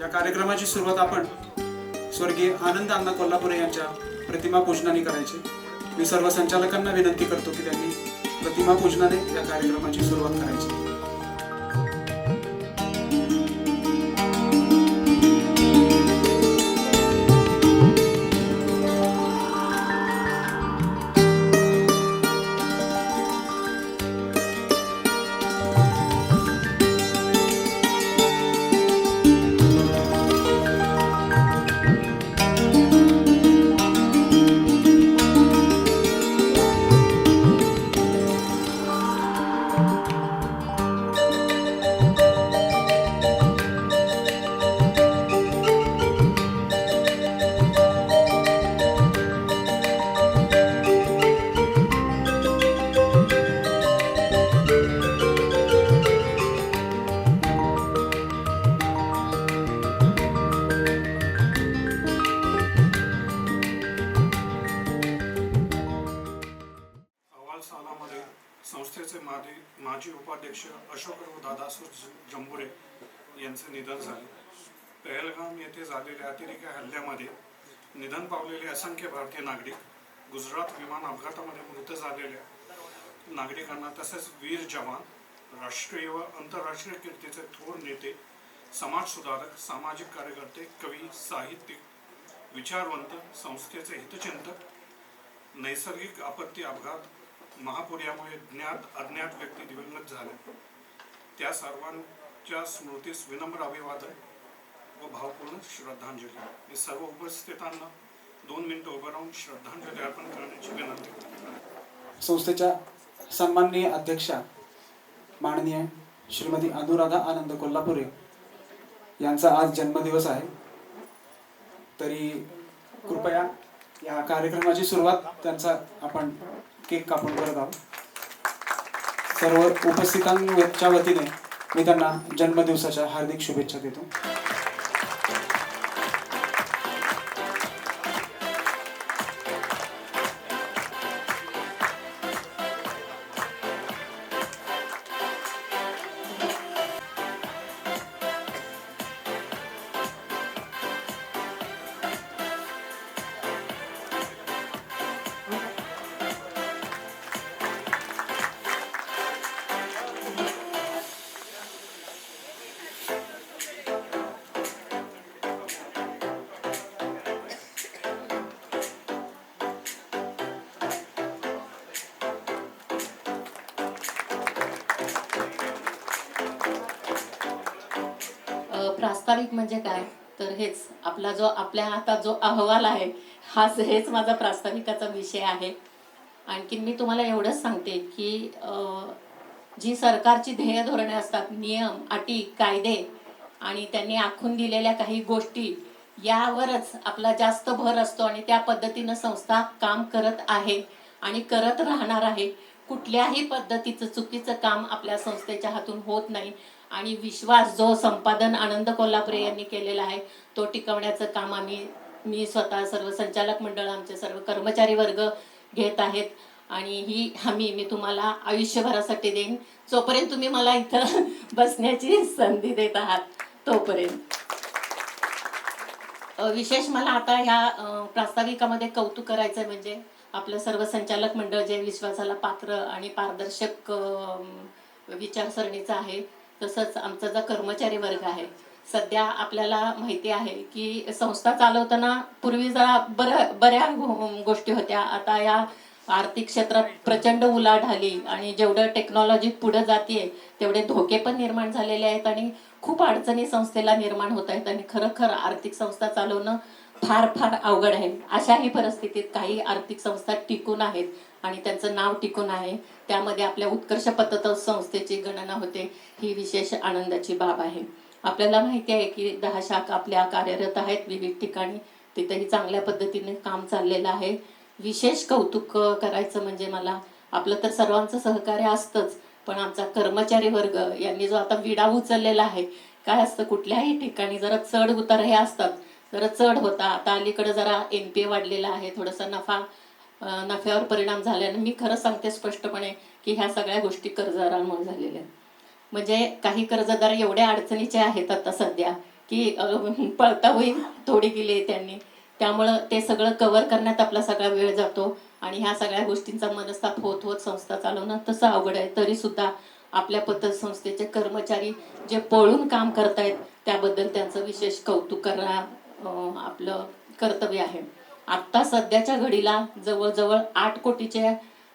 या कार्यक्रमाची सुरुवात आपण स्वर्गीय आनंद अण्णा कोल्हापुरे यांच्या प्रतिमा पूजनाने करायची। मी सर्व संचालकांना विनंती करतो की त्यांनी प्रतिमा पूजनाने या कार्यक्रमाची सुरुवात करायची। सालामध्ये संस्थेचे माजी उपाध्यक्ष अशोकराव दादासू जंबुरे यांचे निधन झाले। पहलगाम येथे झालेल्या अतिरेकी हल्ल्यामध्ये निधन पावलेले असंख्य भारतीय नागरिक, गुजरात विमान अपघातामध्ये मृत झालेल्या नागरिकांना, तसेच वीर जवान, राष्ट्रीय व आंतरराष्ट्रीय कीर्तीचे थोर नेते, समाजसुधारक, सामाजिक कार्यकर्ते, कवी, साहित्यिक, विचारवंत, संस्थेचे हितचिंतक, नैसर्गिक आपत्ती, अपघात, महापूर यामुळे अज्ञात व्यक्ती दिवंगत झाल्या, त्या सर्वांच्या स्मृतीस विनम्र अभिवादन व भावपूर्ण श्रद्धांजली। मी सर्व उपस्थितांना 2 मिनिटं उभं राहून श्रद्धांजली अर्पण करण्याची विनंती करतो। संस्थेच्या सन्माननीय अध्यक्षा माननीय श्रीमती अनुराधा आनंद कोल्हापुरे यांचा आज जन्मदिवस आहे, तरी कृपया या कार्यक्रमाची सुरुवात त्यांचा आपण केक कापून करत आहोत। सर्व उपस्थितांच्या वतीने मी त्यांना जन्मदिवसाच्या हार्दिक शुभेच्छा देतो। प्रास्ताविक म्हणजे काय तर हेच आपल्या हातात जो अहवाल आहे हेच माझा प्रास्ताविकाचा विषय आहे। आणखीन मी तुम्हाला एवढंच सांगते की जी सरकारची ध्येय धोरणे असतात, नियम, अटी, कायदे आणि त्यांनी आखून दिलेल्या काही गोष्टी यावरच आपला जास्त भर असतो आणि त्या पद्धतीनं संस्था काम करत आहे आणि करत राहणार आहे। कुठल्याही पद्धतीचं चुकीचं काम आपल्या संस्थेच्या हातून होत नाही आणि विश्वास जो संपादन आनंद कोल्हापुरे यांनी केलेला आहे तो टिकवण्याचं काम मी स्वतः, सर्व संचालक मंडळ, आमचे सर्व कर्मचारी वर्ग घेत आहेत आणि ही हमी मी तुम्हाला आयुष्यभरासाठी देईन, जोपर्यंत तुम्ही मला इथं बसण्याची संधी देत आहात तोपर्यंत। विशेष मला आता ह्या प्रास्ताविकामध्ये कौतुक करायचं म्हणजे आपलं सर्व संचालक मंडळ जे विश्वासाला पात्र आणि पारदर्शक विचारसरणीचं आहे, तसंच आमचा जो कर्मचारी वर्ग आहे। सध्या आपल्याला माहिती आहे की संस्था चालवताना पूर्वी जरा बऱ्या गोष्टी होत्या, आता या आर्थिक क्षेत्रात प्रचंड उलाढाली आणि जेवढं टेक्नॉलॉजी पुढे जाते तेवढे धोके पण निर्माण झालेले आहेत आणि खूप अडचणी संस्थेला निर्माण होत आहेत आणि खरं आर्थिक संस्था चालवणं फार अवघड आहे। अशाही परिस्थितीत काही आर्थिक संस्था टिकून आहेत आणि त्यांचं नाव टिकून आहे, त्यामध्ये आपल्या उत्कर्ष पतसंस्था संस्थेची गणना होते, ही विशेष आनंदाची बाब आहे। आपल्याला माहिती आहे की 10 शाखा आपल्या कार्यरत आहेत विविध ठिकाणी, तिथेही चांगल्या पद्धतीने काम चाललेलं आहे। विशेष कौतुक करायचं म्हणजे मला आपलं तर सर्वांचं सहकार्य असतंच, पण आमचा कर्मचारी वर्ग यांनी जो आता विडा उचललेला आहे, काय असतं कुठल्याही ठिकाणी जरा चढ उतार हे असतात, जरा चढ होता, आता अलीकडे जरा NPA वाढलेला आहे, थोडासा नफ्यावर परिणाम झाल्याने मी खरं सांगते स्पष्टपणे की ह्या सगळ्या गोष्टी कर्जदारांमुळे झालेल्या आहेत। म्हणजे काही कर्जदार एवढ्या अडचणीचे आहेत आता सध्या की पळता होईल थोडी केली त्यांनी, त्यामुळं ते सगळं कव्हर करण्यात आपला सगळा वेळ जातो आणि ह्या सगळ्या गोष्टींचा मनस्ताप होत होत संस्था चालवणं तसं अवघड आहे. तरी सुद्धा आपल्या पतसंस्थेचे कर्मचारी जे पळून काम करतायत त्याबद्दल त्यांचं विशेष कौतुक करणं आपलं कर्तव्य आहे. आत्ता सध्याच्या घडीला जवळजवळ 8 कोटीचे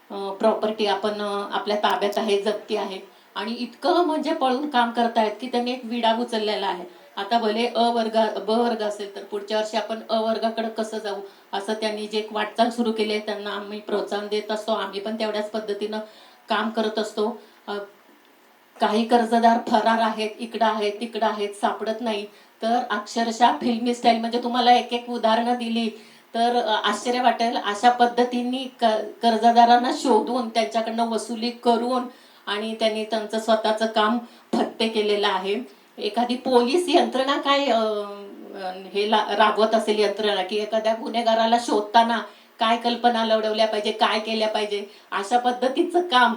प्रॉपर्टी आपण आपल्या ताब्यात आहे, जप्ती आहे आणि इतकं म्हणजे पळून काम करतायत की त्यांनी एक विडा उचललेला आहे. आता भले ब वर्ग असेल तर पुढच्या वर्षी आपण अ वर्गाकडे कसं जाऊ असं त्यांनी जे एक वाटचाल सुरू केली आहे त्यांना आम्ही प्रोत्साहन देत असतो. आम्ही पण तेवढ्याच पद्धतीनं काम करत असतो. काही कर्जदार फरार आहेत, इकडं आहेत तिकडं आहेत, सापडत नाही. तर अक्षरशः फिल्मी स्टाईल म्हणजे तुम्हाला एक एक उदाहरणं दिली तर आश्चर्य वाटेल. अशा पद्धतीने कर्जदारांना शोधून त्यांच्याकडनं वसुली करून आणि त्यांनी त्यांचं स्वतःचं काम फत्ते केलेलं आहे. एखादी पोलीस यंत्रणा काय राबवत असेल यंत्रणा की एखाद्या गुन्हेगाराला शोधताना काय कल्पना लढवल्या पाहिजे, काय केल्या पाहिजे, अशा पद्धतीचं काम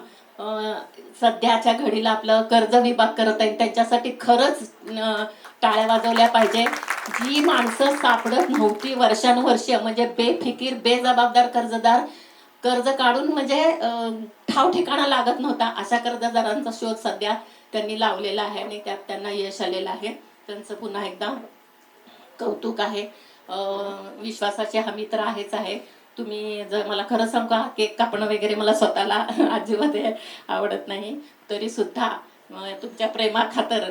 सध्याच्या घडीला आपलं कर्ज विभाग करत आहे. त्यांच्यासाठी खरंच टाळ्या वाजवल्या पाहिजे. जी माणसं सापडत नव्हती वर्षानुवर्ष म्हणजे बेफिकीर बेजबाबदार कर्जदार कर्ज काढून म्हणजे ठाव ठिकाणा लागत नव्हता अशा कर्जदारांचा शोध सध्या त्यांनी लावलेला आहे आणि त्यात त्यांना यश आलेलं आहे. त्यांचं पुन्हा एकदा कौतुक आहे. विश्वासाची हमी तर आहेच आहे. तुम्ही जर मला खरं सांगू का केक कापणं वगैरे मला स्वतःला अजिबात आवडत नाही, तरी सुद्धा तुमच्या प्रेमाखातर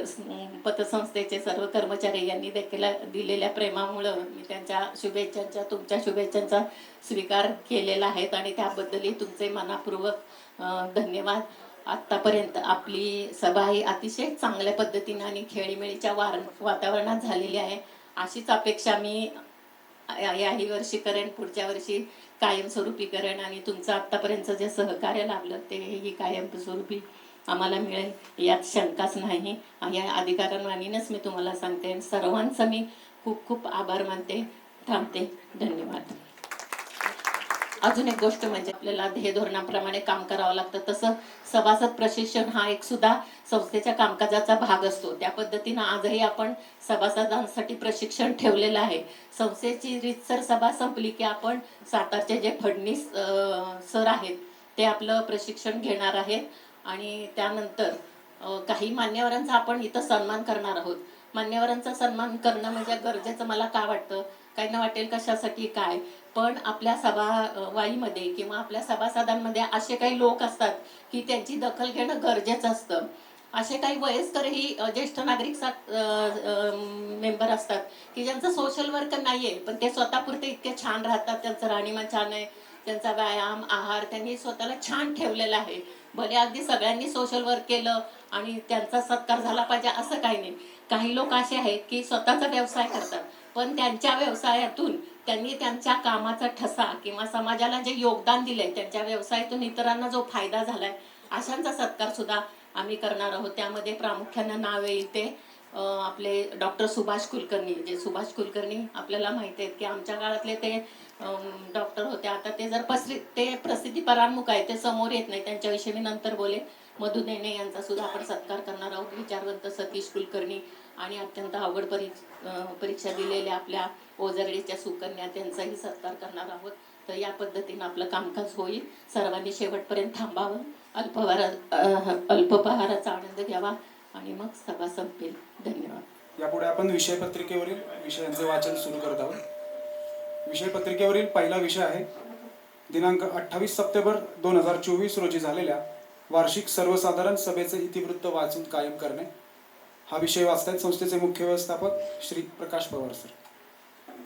पतसंस्थेचे सर्व कर्मचारी यांनी देखील दिलेल्या प्रेमामुळं मी त्यांच्या शुभेच्छांचा तुमच्या शुभेच्छांचा स्वीकार केलेला आहे आणि त्याबद्दलही तुमचे मनापूर्वक धन्यवाद. आत्तापर्यंत आपली सभा ही अतिशय चांगल्या पद्धतीने आणि खेळीमेळीच्या वातावरणात झालेली आहे. अशीच अपेक्षा मी याही वर्षी करेन, पुढच्या वर्षी कायमस्वरूपी करेन आणि तुमचं आत्तापर्यंत जे सहकार्य लाभलं तेही कायमस्वरूपी आम्हाला मिळेल यात शंकाच नाही. या अधिकारांवाणीनंच मी तुम्हाला सांगते. सर्वांचं मी खूप खूप आभार मानते. थांबते. धन्यवाद. अजून एक गोष्ट म्हणजे आपल्याला ध्येय धोरणाप्रमाणे काम करावं लागतं, तसं सभासद प्रशिक्षण हा एक सुद्धा संस्थेच्या कामकाजाचा भाग असतो. त्या पद्धतीनं आजही आपण सभासदांसाठी प्रशिक्षण ठेवलेलं आहे. संस्थेची रीतसर सभा संपली की आपण सातारचे जे फडणीस सर आहेत ते आपलं प्रशिक्षण घेणार आहेत आणि त्यानंतर काही मान्यवरांचा आपण इथं सन्मान करणार आहोत. मान्यवरांचा सन्मान करणं म्हणजे गरजेचं मला का वाटतं, काही ना वाटेल कशासाठी काय, पण आपल्या सभावाईमध्ये किंवा आपल्या सभासदांमध्ये असे काही लोक असतात की त्यांची दखल घेणं गरजेचं असतं. असे काही वयस्करही ज्येष्ठ नागरिक मेंबर असतात की ज्यांचं सोशल वर्क नाही आहे पण ते स्वतःपुरते इतके छान राहतात, त्यांचं राहणीमान छान आहे, त्यांचा व्यायाम आहार त्यांनी स्वतःला छान ठेवलेला आहे. भले अगदी सगळ्यांनी सोशल वर्क केलं आणि त्यांचा सत्कार झाला पाहिजे असं काही नाही. काही लोक असे आहेत की स्वतःचा व्यवसाय करतात पण त्यांच्या व्यवसायातून त्यांनी त्यांच्या कामाचा ठसा किंवा समाजाला जे योगदान दिलंय त्यांच्या व्यवसायातून इतरांना जो फायदा झालाय अशांचा सत्कार सुद्धा आम्ही करणार आहोत. त्यामध्ये प्रामुख्यानं नाव येईल ते आपले डॉक्टर सुभाष कुलकर्णी. जे सुभाष कुलकर्णी आपल्याला माहिती आहेत की आमच्या काळातले ते डॉक्टर होते. आता ते जर ते प्रसिद्धी परांमुख आहे, ते समोर येत नाही, त्यांच्याविषयी मी नंतर बोलेन. मधु नेने यांचा सुद्धा आपण सत्कार करणार आहोत. विचारवंत सतीश कुलकर्णी आणि अत्यंत अवघड परीक्षा दिलेल्या आपल्या ओझरडीच्या सुकन्या त्यांचाही सत्कार करणार आहोत. तर या पद्धतीनं आपलं कामकाज होईल. सर्वांनी शेवटपर्यंत थांबावं, अल्पपहाराचा आनंद घ्यावा आणि मग सभा संपेल. धन्यवाद. यापुढे आपण विषयपत्रिकेवरील विषयांचे वाचन सुरू करत आहोत. विषयपत्रिकेवरील पहिला विषय आहे दिनांक 28 सप्टेंबर 2024 रोजी झालेल्या वार्षिक सर्वसाधारण सभेचे इतिवृत्त वाचून कायम करणे. हा विषय वाचतायत संस्थेचे मुख्य व्यवस्थापक श्री प्रकाश पवार सर.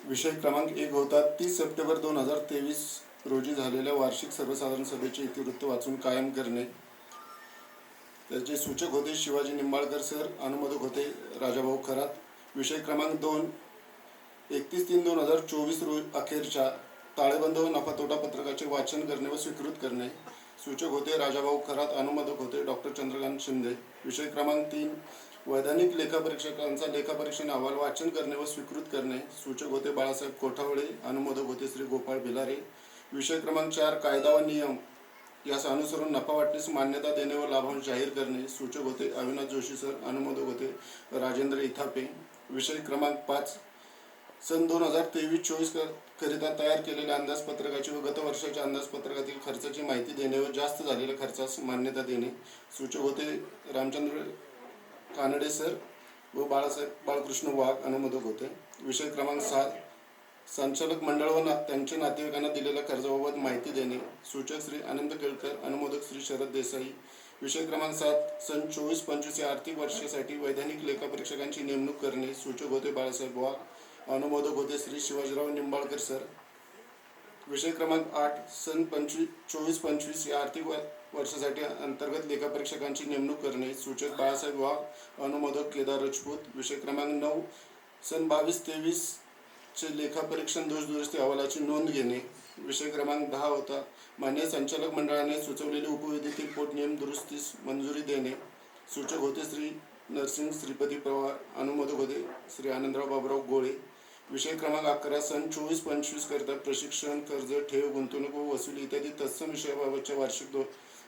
विषय क्रमांक 1 होता 30 सप्टेंबर 2023 रोजी झालेल्या वार्षिक सर्वसाधारण सभेचे इतिवृत्त वाचून कायम करणे. त्याचे सूचक होते शिवाजी निंबाळकर सर, अनुमोदक होते राजाभाऊ खरात. विषय क्रमांक 2 31/3/2024 रोज अखेरच्या ताळेबंद व नफा तोटा पत्रकाचे वाचन करणे व स्वीकृत करणे. सूचक होते राजाभाऊ खरात, अनुमोदक होते डॉक्टर चंद्रकांत शिंदे. विषय क्रमांक 3 वैधानिक लेखापरीक्षकांचा लेखापरीक्षण अहवाल वाचन करणे व स्वीकृत करणे. सूचक होते बाळासाहेब कोठावळे, अनुमोदक होते श्री गोपाळ भिलारे. विषय क्रमांक 4 कायदा व नियम यास अनुसरून नफा वाटणीस मान्यता देणे व लाभांश जाहीर करणे. सूचक होते अविनाश जोशी सर, अनुमोदक होते राजेंद्र इथापे. विषय क्रमांक 5 सन 2023-24 करिता तयार केलेल्या अंदाजपत्रकाची व गत वर्षाच्या अंदाजपत्रकातील खर्चाची माहिती देणे व जास्त झालेल्या खर्चास मान्यता देणे. सूचक होते रामचंद्र कानडे सर व बाळकृष्ण वाघ अनुमोदक होते. विषय क्रमांक 6 संचालक मंडळ व त्यांच्या नातेवाईकांना दिलेल्या कर्जाबाबत माहिती देणे. सूचक श्री आनंद केळकर, अनुमोदक श्री शरद देसाई. विषय क्रमांक 7 सन 24-25 या आर्थिक वर्षासाठी वैधानिक लेखापरीक्षकांची नेमणूक करणे. सूचक होते बाळासाहेब वाघ, अनुमोदक होते श्री शिवाजीराव निंबाळकर सर. विषय क्रमांक 8 सन 24-25 या आर्थिक वर्षासाठी अंतर्गत लेखापरीक्षकांची नेमणूक करणे. सूचक बाळासाहेब वाघ, अनुमोदक केदार राजपूत. विषय क्रमांक 9 सन 22-23 चे लेखापरीक्षण दोष दुरुस्ती अहवालाची नोंद घेणे. विषय क्रमांक 10 होता मान्य संचालक मंडळाने सुचवलेले उपविधीतील पोटनियम दुरुस्तीस मंजुरी देणे. सूचक होते श्री नरसिंग श्रीपती पवार, अनुमोदक होते श्री आनंदराव बाबुराव गोळे. विषय क्रमांक 11 सन 24-25 करता प्रशिक्षण, कर्ज, ठेव, गुंतवणूक व वसुली इत्यादी तत्सम विषयाबाबतच्या वार्षिक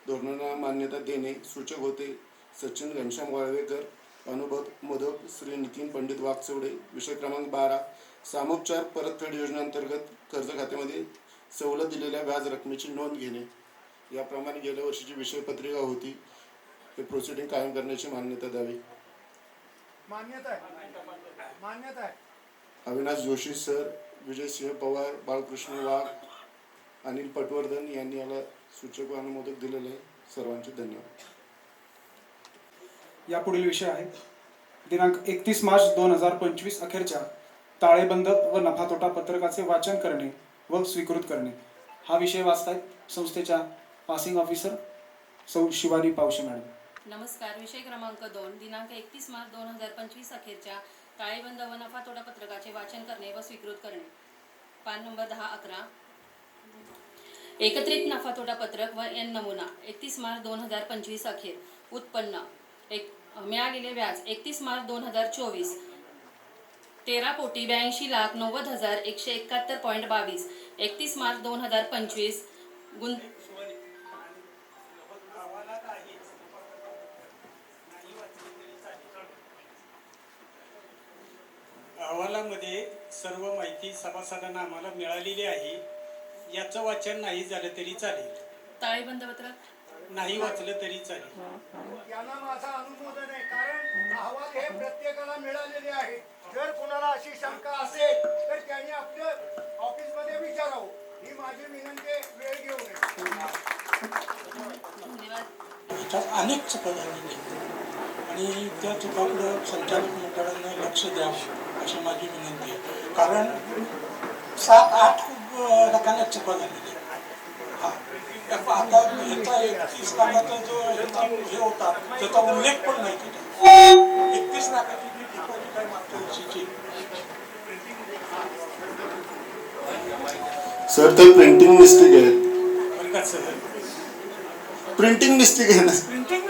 धोरणांना मान्यता देणे. सूचक होते सचिन घनश्याम वाळवेकर, अनुमोदक श्री नितीन पंडित वाघचौडे. विषय क्रमांक 12 सामोपचार परतफेड योजनेअंतर्गत कर्ज खात्यामध्ये सवलत दिलेल्या व्याज रकमेची नोंद घेणे. याप्रमाणे गेल्या वर्षीची विषय पत्रिका होती. हे प्रोसिडिंग कायम करण्याची मान्यता द्यावी. मान्यता आहे. अविनाश जोशी सर, विजयसिंह पवार, बाळकृष्ण वाघ, अनिल पटवर्धन यांनी याला सूचक व अनुमोदक दिलेले आहे. सर्वांचे धन्यवाद. यापुढील विषय आहे दिनांक 31 मार्च 2025 अखेरच्या ताळेबंद व नफा तोटा पत्रकाचे वाचन करणे व स्वीकृत करणे. हा विषय वाचतायत संस्थेच्या पासिंग ऑफिसर सौ शिवानी पावशे मॅडम. नमस्कार. विषय क्रमांक 2 दिनांक 31 मार्च 2025 अखेरच्या ताळेबंद व नफा तोटा पत्रकाचे वाचन करणे व स्वीकृत करणे. पान नंबर 10-11 एकत्रित नफा तोटा पत्रक व एन नमुना 31 मार्च 2025 अखेर. उत्पन्न मिळालेले व्याज 31 मार्च 2024 13,82,90,171.22. 31 मार्च 2025 अहवालामध्ये सर्व माहिती सभासदांना आम्हाला मिळालेली आहे. याचं वाचन नाही झालं तरी चालेल, ताळेबंद पत्रक नाही वाचलं तरी चालेल. यांना माझा अनुमोदन आहे, कारण अहवाल हे प्रत्येकाला मिळालेले आहे. जर कोणाला अशी शंका असेल तर त्यांनी आपल्या ऑफिसमध्ये विचारावं. ही माझी विनंती आहे, वेळ घेऊ नये. धन्यवाद. याच्यात अनेक चुका झालेल्या आहेत आणि त्या चुकाकडं संचालक मंडळानं लक्ष द्यावं अशी माझी विनंती आहे. कारण 7-8 रकान्यात चुका झालेल्या आहेत. आता याचा 31 लाखाचा जो हे होता त्याचा उल्लेख पण नाही केला. 31 लाखाची जी डिपॉझिट आहे मागच्या वर्षीची, सर ते प्रिंटिंग मिस्टेक आहे. बरं का सर, प्रिंटिंग मिस्टेक आहे ना. प्रिंटिंग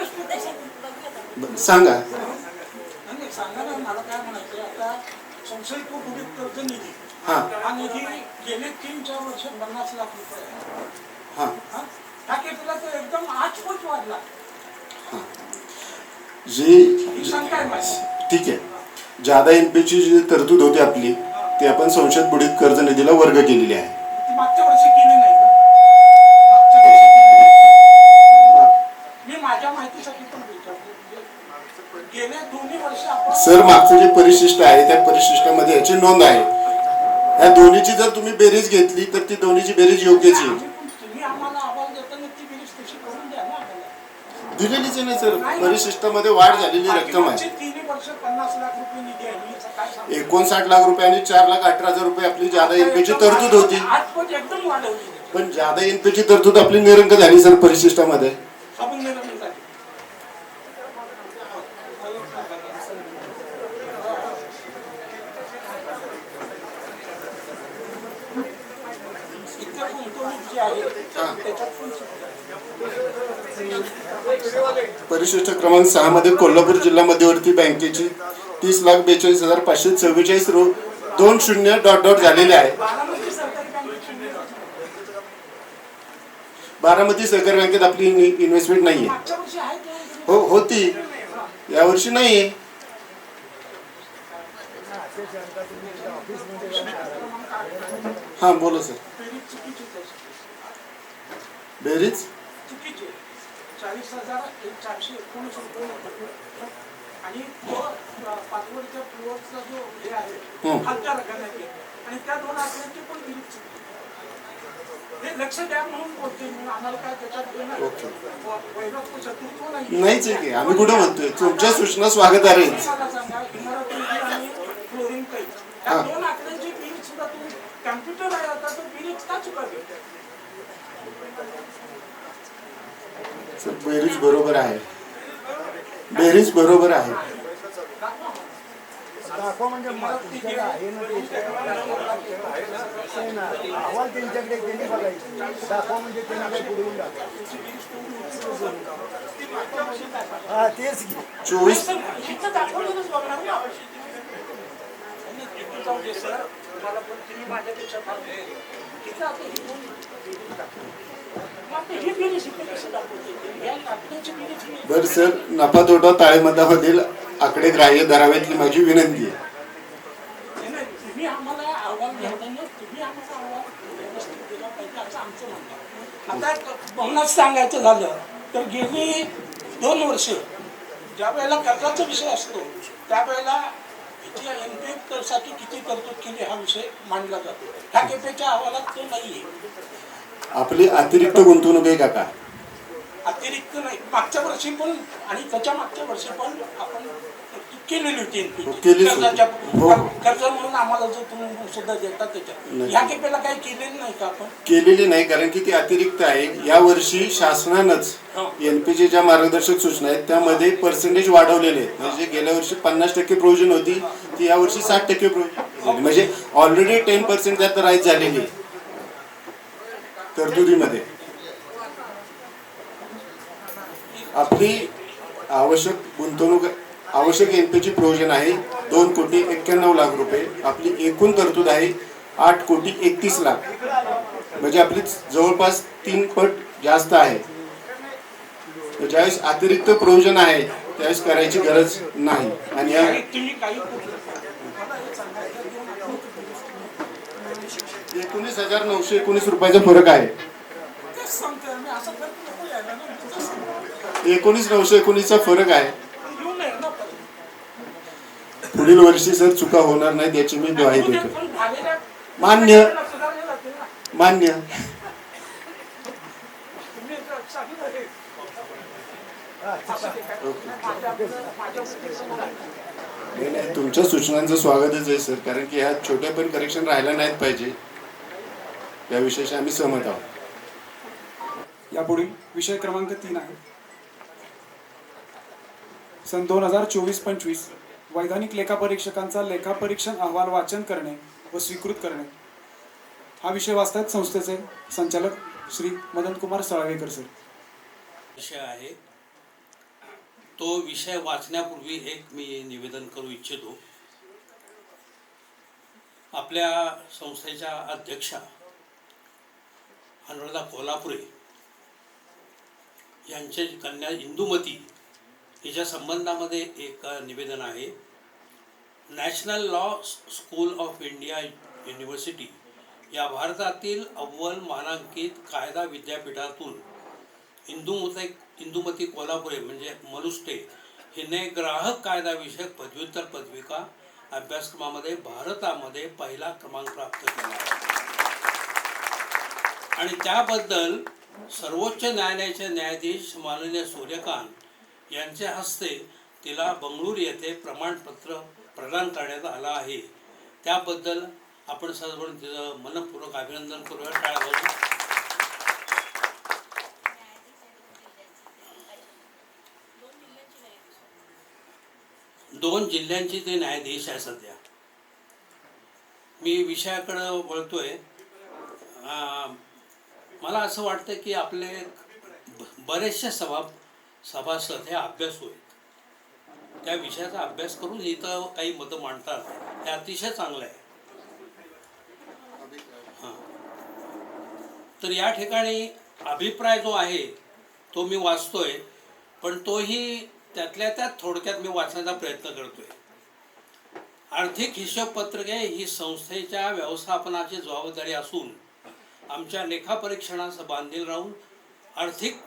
सांगा. नाही सांगा ना, मला काय म्हणायचं आता संशयित बुडीत कर्ज निधी हां हा निधी गेले 3-4 वर्ष 50 लाख रुपये आहे. हां हा केलेला तो एकदम 8 पट वाढला. जी ही शंका आहे माझी. ठीक आहे. जादा एनपीची जी तरतूद होती आपली ती आपण संशयित बुडीत कर्ज निधीला वर्ग केलेली आहे. ती मागच्या वर्षी केली नाही का? मागच्या वर्षी केली. मी माझ्या माहितीसाठी पण विचारतो. गेल्या 2 वर्ष आपण सर मागचं जे परिशिष्ट आहे त्या परिशिष्टामध्ये याची नोंद आहे. या दोन्हीची जर तुम्ही बेरीज घेतली तर ती दोन्हीची बेरीज योग्यच येईल. तुम्ही आम्हाला अहवाल देताना ती बेरीज तशी करून द्या ना आम्हाला. दिलेलीच आहे ना सर. परिशिष्टामध्ये वाढ झालेली रक्कम आहे. 3 वर्ष 50 लाख रुपये निधी आहे. मी काय सांगतो, 59 लाख रुपये आणि 4,18,000 रुपये आपली जादा एनपीची तरतूद होती. 8 पट एकदम वाढवली. पण जादा एनपीची तरतूद आपली निरंक झाली सर परिशिष्टामध्ये. आपण निर्णय झाले. इतर गुंतवणूक जी आहे त्याच्यात पण परिशिष्ट क्रमांक 6 मध्ये कोल्हापूर जिल्हा मध्यवर्ती बँकेची 30,42,544 रो 20 ... झालेले आहे. बारामती सहकारी बँकेत आपली इन्व्हेस्टमेंट नाहीये. मागच्या वर्षी आहे हो होती, यावर्षी नाहीये. असे शंका तुम्ही तुमच्या ऑफिसमध्ये जाऊन काढा. हां बोला सर. बेरीज चुकीचीच आहे. बेरीज चुकीची आहे. 40,419 रुपये होते. आणि तो पासवर्डच्या फ्लोअरचा जो हे आहे खालच्या रकान्यात आहे. आणि त्या 2 आकड्यांची पण बेरीज चुकीची. हे लक्ष द्या म्हणून बोलते मी. आम्हाला काय त्याच्यात वैभव शत्रुत्व नाही. नाहीच आहे की, आम्ही कुठं म्हणतोय, तुमच्या सूचना स्वागतार्ह आहेत. मला सांगा, इमारत आणि फ्लोरिंग काही त्या 2 आकड्यांची बेरीज सुद्धा तुम्ही कॅम्प्युटर आहे आता, तो बेरीज का चुकावी? सर, बेरीज बरोबर आहे. बेरीज बरोबर आहे. दाखवा म्हणजे तुमच्याकडे आहे ना ते आहे ना, अहवाल त्यांच्याकडे त्यांनी बघायची. दाखवा म्हणजे त्यांनी काय पुढे दाखवा. हा तेच की. 24 इथं दाखवलेलंच बघणार ना. जाऊ दे सर, मला पण तुम्ही माझ्यापेक्षा फार तिथं आता ही दोन बेरीज दाखवली. मग आता ही बेरीज इथे कसं दाखवते? या आकड्याची बेरीज ही बर सर, नफा तोटा ताळेबंदामधील आकडे ग्राह्य धरावेत माझी विनंती आहे. नाही, तुम्ही आम्हाला अहवाल घेताना तुम्ही आम्हाला अहवाल व्यवस्थित दिला पाहिजे असं आमचं म्हणणं आहे. आता बहुनाच सांगायचं झालं तर गेली 2 वर्ष ज्या वेळेला कर्जाचा विषय असतो त्यावेळेला एनपीएफ साठी किती तरतूद केली हा विषय मांडला जातो. ह्या केपेच्या अहवालात तो नाहीये. आपली अतिरिक्त गुंतवणूक आहे का? अतिरिक्त नाही, मागच्या वर्षी पण आणि त्याच्या मागच्या वर्षी पण आपण तरतूद केलेली होती हो, केलीच होती. कर्जाच्या हो. कर्ज म्हणून आम्हाला जो तुम्ही सुद्धा देतात त्याच्यात नाही. ह्या केपेला काही केलेलं नाही का आपण? केलेली नाही, कारण की ती अतिरिक्त आहे. या वर्षी शासनानंच एनपीची ज्या मार्गदर्शक सूचना आहेत त्यामध्ये पर्सेंटेज वाढवलेले आहेत. म्हणजे गेल्या वर्षी 50% प्रोव्हिजन होती, ती या वर्षी 60% प्रोव्हिजन झाली. म्हणजे ऑलरेडी 10% त्यात राईज झालेली आहे तरतुदीमध्ये. आपली आवश्यक गुंतवणूक, आवश्यक एनपीची प्रोव्हिजन आहे 2,91,00,000 रुपये. आपली एकूण तरतूद आहे 8,31,00,000. म्हणजे आपली जवळपास 3 पट जास्त आहे. तर ज्यावेळेस अतिरिक्त प्रोव्हिजन आहे त्यावेळेस करायची गरज नाही. आणि या तुम्ही काही मला हे सांगायचं 19,919 रुपयाचा फरक आहे. तेच सांगतोय मी, असं फरक नको यायला ना. मी तेच सांगतो. 19,919चा फरक आहे. येऊ नये ना परत. पुढील वर्षी सर चुका होणार नाहीत याची मी ग्वाही येऊ नये, देतो. पण झालेल्या मान्य सुधारले जातील ना. मान्य. तुम्ही सांगितलं हे. असं ते काय. माझ्या नाही नाही, तुमच्या सूचनांचं स्वागतच आहे सर, कारण की ह्या छोट्या पण करेक्शन राहायला नाहीत पाहिजे. या विषयाशी आम्ही सहमत आहोत. यापुढील विषय क्रमांक 3 आहे. सन 2024-25 वैधानिक लेखापरीक्षकांचा लेखापरीक्षण अहवाल वाचन करणे व स्वीकृत करणे. हा विषय वाचतायत संस्थेचे संचालक श्री मदनकुमार सळावेकर सर. विषय आहे तो विषय वाचण्यापूर्वी एक मी निवेदन करू इच्छितो. आपल्या संस्थेच्या अध्यक्षा अनुराधा कोल्हापुरे यांचे कन्या इंदुमती हिच्या संबंधामध्ये एक निवेदन आहे. National law school of India university या भारतातील अव्वल मानांकित कायदा विद्यापीठातून इंदुमती कोल्हापुरे म्हणजे मलुस्टे हिने ग्राहक कायदाविषयक पदव्युत्तर पदविका अभ्यासक्रमामध्ये भारतामध्ये पहिला क्रमांक प्राप्त केला आणि त्याबद्दल सर्वोच्च न्यायालयाचे न्यायाधीश माननीय सूर्यकांत यांच्या हस्ते तिला बंगळूर येथे प्रमाणपत्र प्रदान करण्यात आलं आहे. त्याबद्दल आपण सर्वजण तिचं मनपूर्वक अभिनंदन करूया. टाळ्या वाजवून. दोन जिल्ह्यांचे ते न्यायाधीश आहे सध्या. मी विषयाकडे वळतोय. मला असं वाटतं की आपले बरेचसे सभासद हे अभ्यासू आहेत. त्या विषयाचा अभ्यास करून इथं काही मतं मांडतात, हे अतिशय चांगलं आहे. हां, तर या ठिकाणी अभिप्राय जो आहे तो मी वाचतोय, पण तोही त्यातल्या त्यात थोडक्यात मी वाचण्याचा प्रयत्न करतोय. आर्थिक हिशोबपत्रके ही संस्थेच्या व्यवस्थापनाची जबाबदारी असून आमच्या लेखापरीक्षणास बांधील राहून आर्थिक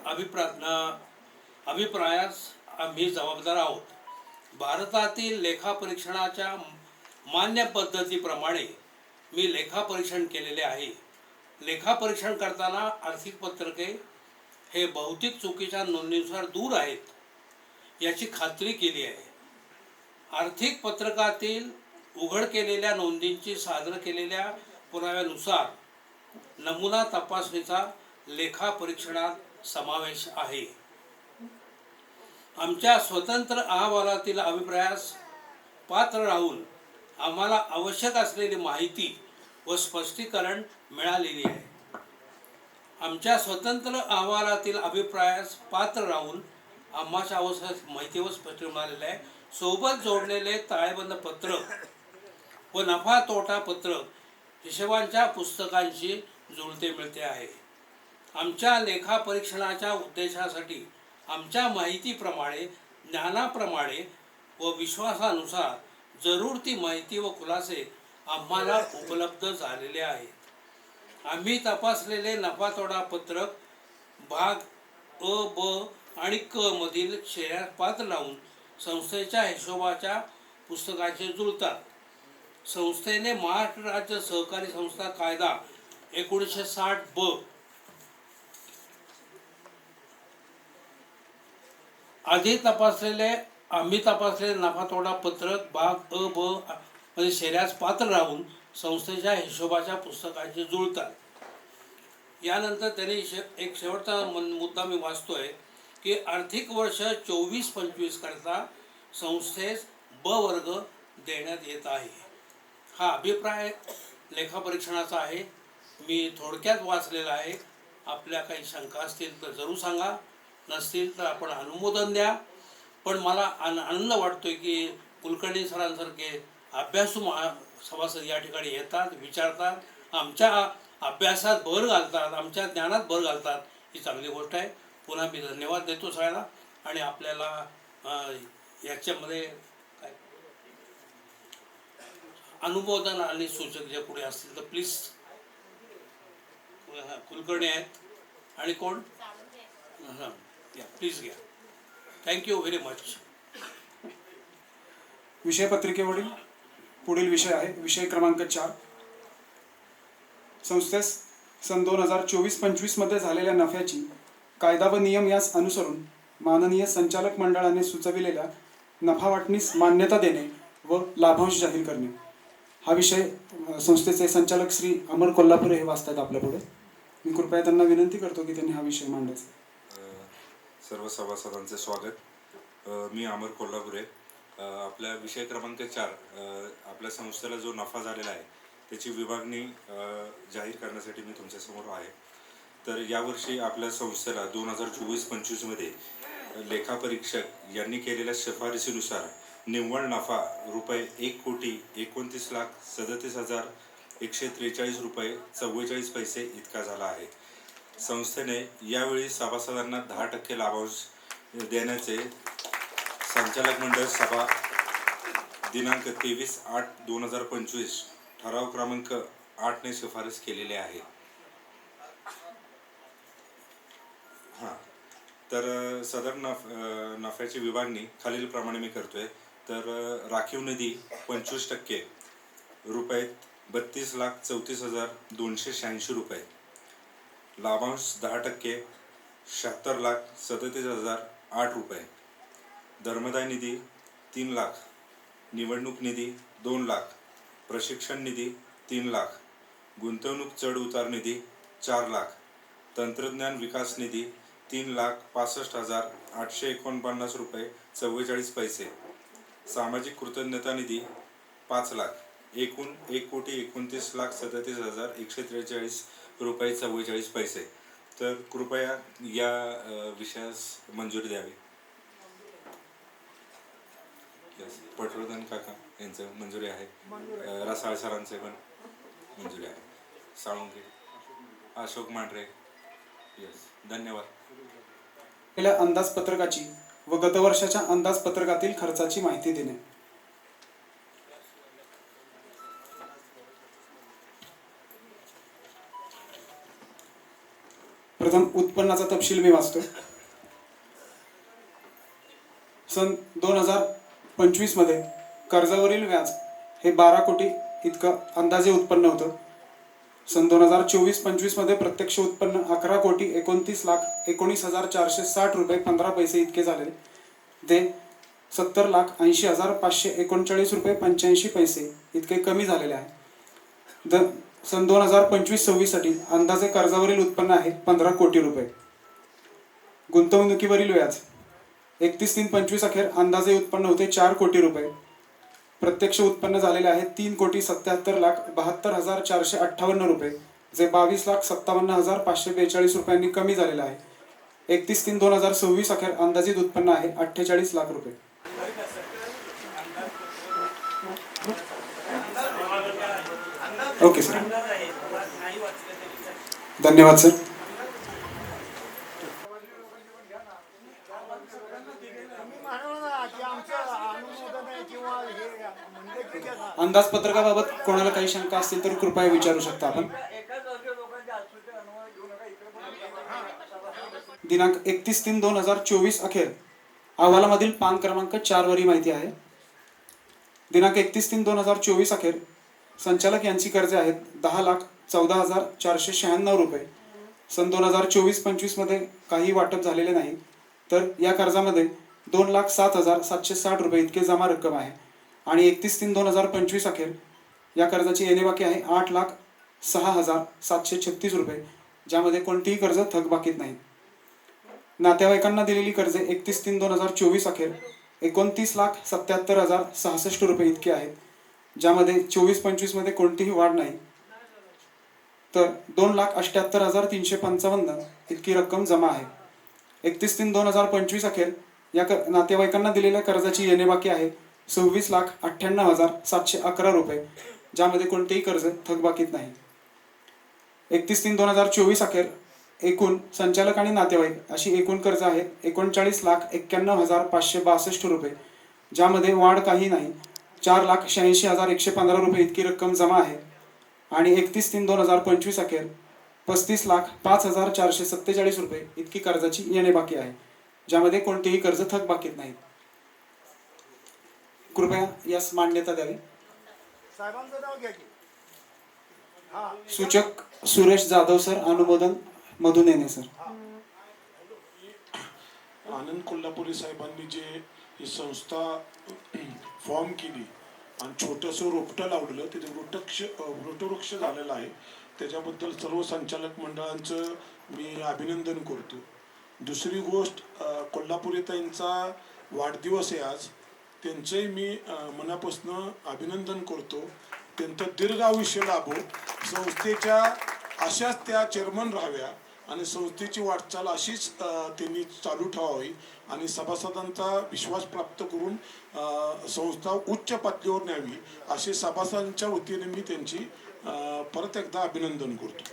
अभिप्रायास आम्ही जबाबदार आहोत. भारतातील लेखापरीक्षणाच्या मान्य पद्धतीप्रमाणे मी लेखापरीक्षण केलेले आहे. लेखापरीक्षण करताना आर्थिक पत्रके हे भौतिक चुकीच्या नोंदणीनुसार दूर आहेत याची खात्री केली आहे. आर्थिक पत्रकातील उघड केलेल्या नोंदींची सादर केलेल्या पुराव्यानुसार नमुना तपासणीचा लेखापरीक्षणात समावेश आहे. आमच्या स्वतंत्र अहवालातील अभिप्रायास पात्र राहून आम्हाला आवश्यक असलेली माहिती व स्पष्टीकरण मिळालेली आहे. आमच्या स्वतंत्र अहवालातील अभिप्रायास पात्र राहून आम्हाला आवश्यक माहिती व स्पष्टीकरण मिळालेलं आहे. सोबत जोडलेले ताळेबंद पत्रक व नफा तोटा पत्रक हिशोबांच्या पुस्तकांशी जुळते मिळते आहे. आमच्या लेखापरीक्षणाच्या उद्देशासाठी आमच्या माहितीप्रमाणे, ज्ञानाप्रमाणे व विश्वासानुसार जरूर ती माहिती व खुलासे आम्हाला उपलब्ध झालेले आहेत. आम्ही तपासलेले नफा तोटा पत्रक भाग अ, ब आणि क मधील शेऱ्यास पात्र लावून संस्थेच्या हिशोबाच्या पुस्तकांशी जुळतात. संस्थेने महाराष्ट्र राज्य सहकारी संस्था कायदा 1960 ब आम्ही तपासलेले नफा तोटा पत्रक भाग अ, ब मध्ये शेऱ्यास पात्र राहून संस्थेच्या हिशोबाच्या पुस्तकांशी जुळतात. यानंतर त्यांनी एक शेवटचा मुद्दा मी वाचतोय की आर्थिक वर्ष 24-25 करता संस्थेस ब वर्ग देण्यात येत आहे. हा अभिप्राय लेखापरीक्षणाचा आहे. मी थोडक्यात वाचलेला आहे. आपल्या काही शंका असतील तर जरूर सांगा, नसतील तर आपण अनुमोदन द्या. पण मला आनंद वाटतोय की कुलकर्णी सरांसारखे अभ्यासू सभासद या ठिकाणी येतात, विचारतात, आमच्या अभ्यासात भर घालतात, आमच्या ज्ञानात भर घालतात. ही चांगली गोष्ट आहे. पुन्हा मी धन्यवाद देतो सगळ्यांना. आणि आपल्याला याच्यामध्ये काय अनुमोदन आणि सूचक जे पुढे असतील तर प्लीज. कुलकर्णी आहेत आणि कोण, हां या प्लीज घ्या. Thank you very much. विषय पत्रिकेवरील पुढील विषय आहे विषय क्रमांक 4. संस्थेस सन 2024-25 मध्ये झालेल्या नफ्याची कायदा व नियम यास अनुसरून माननीय संचालक मंडळाने सुचविलेल्या नफा वाटणीस मान्यता देणे व लाभांश जाहीर करणे. हा विषय संस्थेचे संचालक श्री अमर कोल्हापुरे हे वाचतात आपल्यापुढे. मी कृपया त्यांना विनंती करतो की त्यांनी हा विषय मांडायचा. सर्व सभासदांचे स्वागत. मी अमर कोल्हापुरे. आपल्या विषय क्रमांक 4 आपल्या संस्थेला जो नफा झालेला आहे त्याची विभागणी जाहीर करण्यासाठी मी तुमच्यासमोर आहे. तर यावर्षी आपल्या संस्थेला 2024-25 मध्ये लेखापरीक्षक यांनी केलेल्या शिफारसीनुसार निव्वळ नफा रुपये 1,37,37,143 रुपये 44 पैसे इतका झाला आहे. संस्थेने यावेळी सभासदांना 10% लाभांश देण्याचे संचालक मंडळ सभा दिनांक 23/8/2025 ठराव क्रमांक 8 ने शिफारस केलेली आहे. हां, तर सदर नफ्याची विभागणी खालीलप्रमाणे मी करतोय. तर राखीव निधी 25% रुपये 32,34,286 रुपये, लाभांश 10% 76,37,008 रुपये, धर्मदाय निधी 3 लाख, निवडणूक निधी 2 लाख, प्रशिक्षण निधी 3 लाख, गुंतवणूक चढ उतार निधी 4 लाख, तंत्रज्ञान विकास निधी 3,65,849 रुपये 44 पैसे, सामाजिक कृतज्ञता निधी 5 लाख, एकूण 1,29,37,143 रुपये 44 पैसे. तर कृपया या विषयास मंजुरी द्यावी. पटवर्धन काका यांचं मंजुरी आहे. रसाळ सरांचे पण मंजुरी आहे. साळुंके, अशोक मांढरे. धन्यवाद. अंदाजपत्रकाची व गत वर्षाच्या अंदाजपत्रकातील खर्चाची माहिती देणे. प्रथम उत्पन्नाचा तपशील मी वाचतो. सन 2025 मध्ये कर्जावरील व्याज हे 12 कोटी इतकं अंदाजे उत्पन्न होतं. सन 2024-25 मध्ये प्रत्यक्ष उत्पन्न 11 कोटी 29,19,460 रुपये 15 पैसे इतके झाले. ते 70,80,539 रुपये 85 पैसे इतके कमी झालेले आहे. सन 2025-26 साठी अंदाजे कर्जावरील उत्पन्न आहे 15 कोटी रुपये. गुंतवणुकीवरील व्याज 31/3/25 अखेर अंदाजे उत्पन्न होते 4 कोटी रुपये. प्रत्यक्ष उत्पन्न झालेले आहे 3,77,72,458 रुपये, जे 22,57,542 रुपयांनी कमी झालेले आहे. 31/3/2026 अखेर अंदाजित उत्पन्न आहे 48 लाख रुपये. ओके सर, धन्यवाद सर. अंदाजपत्रकाबाबत कोणाला काही शंका असतील तर कृपया विचारू शकता आपण. दिनांक 31/3/2024 अखेर अहवालामधील पान क्रमांक 4 वरील माहिती आहे. दिनांक 31/3/2024 अखेर संचालक यांची कर्जे आहेत 10,14,496 रुपये. सन 2024-25 मध्ये काही वाटप झालेले नाही, तर या कर्जामध्ये 2,07,760 रुपये इतके जमा रक्कम आहे. आणि 31/3/2025 अखेर या कर्जाची येणे बाकी आहे 8,06,736 रुपये, ज्यामध्ये कोणतीही कर्ज थकबाकीत नाही. नातेवाईकांना दिलेली कर्जे 31/3/2024 अखेर 29,77,066 रुपये इतके आहेत, ज्यामध्ये 24-25 मध्ये कोणतीही वाढ नाही. तर 2,78,355 इतकी रक्कम जमा आहे. 31/3/2025 अखेर या नातेवाईकांना दिलेल्या कर्जाची येणे बाकी आहे 26,98,711 रुपये, ज्यामध्ये कोणतेही कर्ज थकबाकीत नाही. 31/3/2024 अखेर एकूण संचालक आणि नातेवाईक अशी एकूण कर्ज आहे 39,91,562 रुपये, ज्यामध्ये वाढ काही नाही. 4,86,115 रुपये इतकी रक्कम जमा आहे. आणि 31/3/2025 अखेर 35,05,447 रुपये इतकी कर्जाची येणे बाकी आहे, ज्यामध्ये कोणतेही कर्ज थकबाकीत नाही. कृपया यास मान्यता द्यावी. साहेबांचं नाव घ्या की. सूचक सुरेश जाधव सर, अनुमोदन मधून येणे सर. आनंद कोल्हापुरी साहेबांनी जे ही संस्था फॉर्म केली आणि छोटंसं रोपटं लावलेलं, तिथे वृक्षवृक्ष झालेलं आहे, त्याच्याबद्दल सर्व संचालक मंडळांचं मी अभिनंदन करतो. दुसरी गोष्ट, कोल्हापुरीताईंचा वाढदिवस आहे आज, त्यांचंही मी मनापासून अभिनंदन करतो. त्यांचं दीर्घ आयुष्य लाभो, संस्थेच्या अशाच त्या चेअरमन राहाव्या आणि संस्थेची वाटचाल अशीच त्यांनी चालू ठेवावी आणि सभासदांचा विश्वास प्राप्त करून संस्था उच्च पातळीवर न्यावी, असे सभासदांच्या वतीने मी त्यांची परत एकदा अभिनंदन करतो.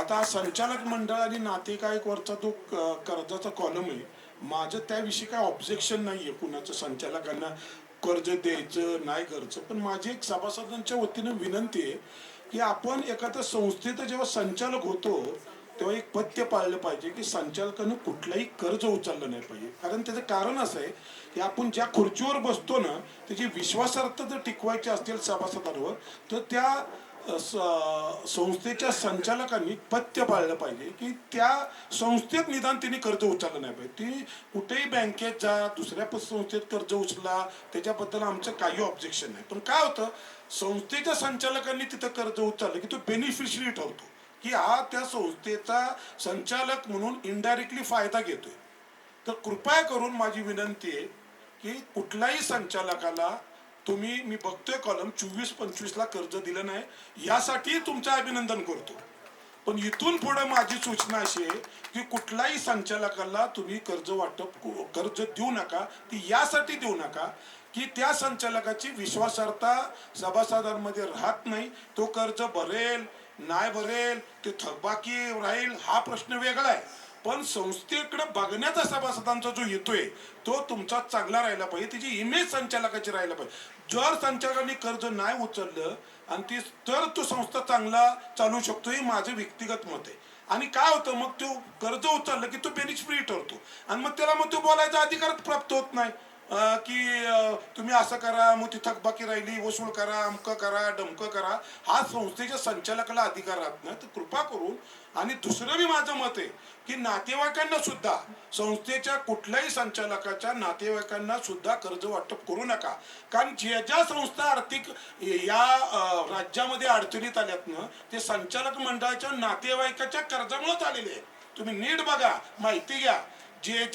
आता संचालक मंडळ आणि नातेवाईकावरचा जो कर्जाचा कॉलम आहे, माझं त्याविषयी काय ऑब्जेक्शन नाही आहे कुणाचं संचालकांना कर्ज द्यायचं नाही करायचं, पण माझी एक सभासदांच्या वतीनं विनंती आहे की आपण एखाद्या संस्थेचं जेव्हा संचालक होतो तेव्हा एक पथ्य पाळलं पाहिजे की संचालकानं कुठलंही कर्ज उचललं नाही पाहिजे. कारण त्याचं कारण असं आहे की आपण ज्या खुर्चीवर बसतो ना, त्याची विश्वासार्हता जर टिकवायची असतील सभासदांवर, तर त्या संस्थेच्या संचालकांनी पथ्य पाळलं पाहिजे की त्या संस्थेत निदान त्यांनी कर्ज उचललं नाही पाहिजे. ती कुठेही बँकेत जा, दुसऱ्या संस्थेत कर्ज उचला, त्याच्याबद्दल आमचं काही ऑब्जेक्शन नाही. पण काय होतं, संस्थेच्या संचालकांनी तिथं कर्ज उचललं की तो बेनिफिशरी ठरतो की हा त्या संस्थेचा संचालक म्हणून इनडायरेक्टली फायदा घेतोय. तर कृपया करून माझी विनंती आहे की कुठल्याही संचालकाला तुम्ही, मी बघतोय कॉलम 24-25ला कर्ज दिलं नाही, यासाठी तुमचं अभिनंदन करतो. पण इथून पुढे माझी सूचना अशी आहे की कुठल्याही संचालकाला तुम्ही कर्ज देऊ नका. ती यासाठी देऊ नका की त्या संचालकाची विश्वासार्हता सभासदांमध्ये राहत नाही. तो कर्ज भरेल नाही भरेल, ते थकबाकी राहील, हा प्रश्न वेगळा आहे. पण संस्थेकडे बघण्याचा सभासदांचा जो येतोय तो तुमचा चांगला राहिला पाहिजे, त्याची इमेज संचालकाची राहायला पाहिजे. जर संचालकांनी कर्ज नाही उचललं आणि ती तर तो संस्था चांगला चालू शकतो, हे माझं व्यक्तिगत मत आहे. आणि काय होतं मग तो कर्ज उचललं की तो बेनिच फ्री ठरतो आणि मग त्याला मग तो बोलायचा अधिकारच प्राप्त होत नाही की तुम्ही असं करा, मग ती थकबाकी राहिली, वसूल करा, अमकं करा, डमकं करा. हा संस्थेच्या संचालकाला अधिकार राहत नाही. तर कृपा करून, आणि दुसरं बी माझं मत आहे की नातेवाईकांना सुद्धा, संस्थेच्या कुठल्याही संचालकाच्या नातेवाईकांना सुद्धा कर्ज वाटप करू नका. कारण ज्या संस्था आर्थिक या राज्यामध्ये अडचणीत आल्यात ना, ते संचालक मंडळाच्या नातेवाईकाच्या कर्जामुळेच आलेले आहे. तुम्ही नीट बघा, माहिती घ्या. जे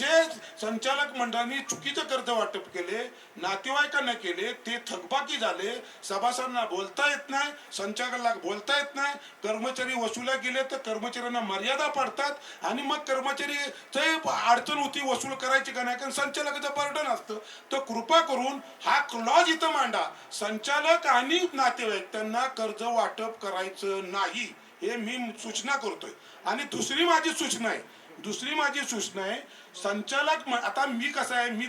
संचालक मंडळांनी चुकीचं कर्ज वाटप केले, नातेवाईकांना केले, ते थकबाकी झाले. सभासदांना बोलता येत नाही, संचालकाला बोलता येत नाही. कर्मचारी वसुला गेले तर कर्मचाऱ्यांना मर्यादा पडतात आणि मग कर्मचारी अडचण होती वसूल करायची का नाही, कारण संचालकाचं बर्डन असतं. तर कृपा करून हा क्लॉज इथं मांडा, संचालक आणि नातेवाईक त्यांना कर्ज वाटप करायचं नाही, हे मी सूचना करतोय. आणि दुसरी माझी सूचना आहे, संचालक आता मी कसं आहे, मी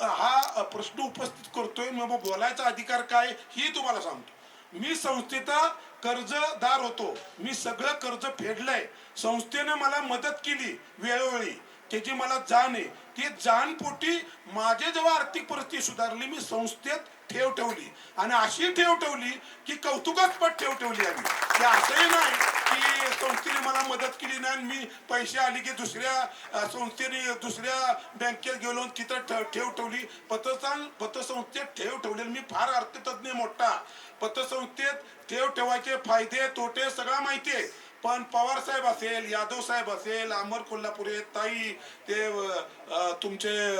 हा प्रश्न उपस्थित करतोय, मग बोलायचा अधिकार काय ही तुम्हाला सांगतो. मी संस्थेचा कर्जदार होतो, मी सगळं कर्ज फेडलंय. संस्थेनं मला मदत केली वेळोवेळी, त्याची मला जाण आहे. ती जाणपोटी माझे जेव्हा आर्थिक परिस्थिती सुधारली, मी संस्थेत ठेव ठेवली आणि अशी ठेव ठेवली की कौतुकास्पद ठेव ठेवली आम्ही. की असंही नाही की संस्थेने मला मदत केली नाही, मी पैसे आले की दुसऱ्या संस्थेने दुसऱ्या बँकेत गेलो तिथं ठेव ठेवली. पतसंस्थेत ठेव ठेवलेली, मी फार अर्थतज्ञ मोठा. पतसंस्थेत ठेव ठेवायचे फायदे तोटे सगळं माहिती आहे. पण पवार साहेब असेल, यादव साहेब असेल, अमर कोल्हापुरे ताई, ते तुमचे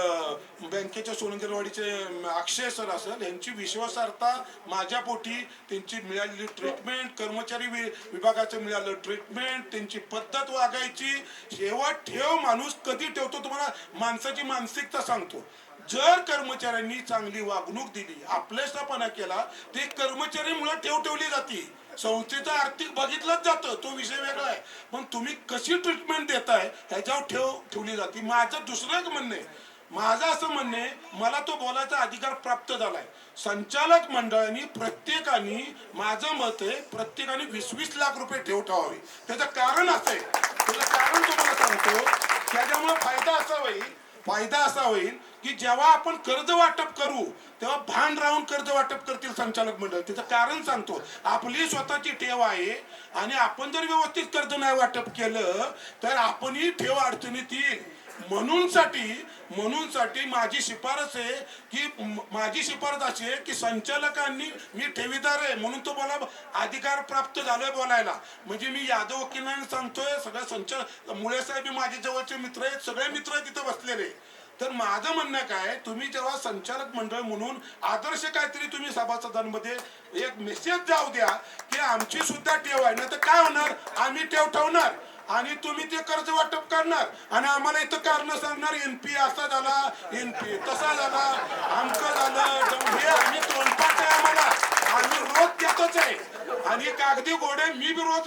बँकेच्या सोनगरवाडीचे अक्षय सर असेल, यांची विश्वासार्हता माझ्या पोटी, त्यांची मिळालेली ट्रीटमेंट, कर्मचारी विभागाचं मिळालं ट्रीटमेंट, त्यांची पद्धत वागायची, शेवट ठेव माणूस कधी ठेवतो तुम्हाला माणसाची मानसिकता सांगतो. जर कर्मचाऱ्यांनी चांगली वागणूक दिली, आपलेसापणा केला, ते कर्मचारीमुळे ठेव ठेवली जाते. संस्थेचं आर्थिक बघितलंच जातं, तो विषय वेगळा आहे. पण तुम्ही कशी ट्रीटमेंट देताय ह्याच्यावर ठेवली जाते. माझं दुसरं एक म्हणणं आहे, माझं असं म्हणणं आहे, मला तो बोलायचा अधिकार प्राप्त झालाय. संचालक मंडळाने प्रत्येकाने, माझं मत आहे, प्रत्येकाने 20-20 लाख रुपये ठेवावे. त्याचं कारण असं आहे, त्याचं कारण तुम्हाला सांगतो. त्याच्यामुळे फायदा असा होईल की जेव्हा आपण कर्ज वाटप करू तेव्हा भान राहून कर्ज वाटप करतील संचालक मंडळ. त्याचं कारण सांगतो, आपली स्वतःची ठेव आहे आणि आपण जर व्यवस्थित कर्ज नाही वाटप केलं तर आपणही ठेव अडचणीत येईल. म्हणून माझी शिफारस अशी आहे की संचालकांनी, मी ठेवीदार आहे म्हणून तो मला अधिकार प्राप्त झालोय बोलायला. म्हणजे मी यादव वकिलांना सांगतोय, सगळ्या संचालक मुळे साहेब माझे जवळचे मित्र आहेत, सगळे मित्र तिथे बसलेले. तर माझं म्हणणं काय, तुम्ही जेव्हा संचालक मंडळ म्हणून आदर्श काहीतरी तुम्ही सभासदांमध्ये एक मेसेज जाऊ द्या की आमची सुद्धा ठेव आहे. ना तर काय होणार, आम्ही ठेव ठेवणार आणि तुम्ही ते कर्ज वाटप करणार आणि आम्हाला इथं कारण सांगणार, एनपी असा झाला, एनपी तसा झाला, आमचं झालं. हे आम्ही तोंडपाठ आहे, आम्ही रोज देतच आहे आणि कागदी गोडे मी बी रोज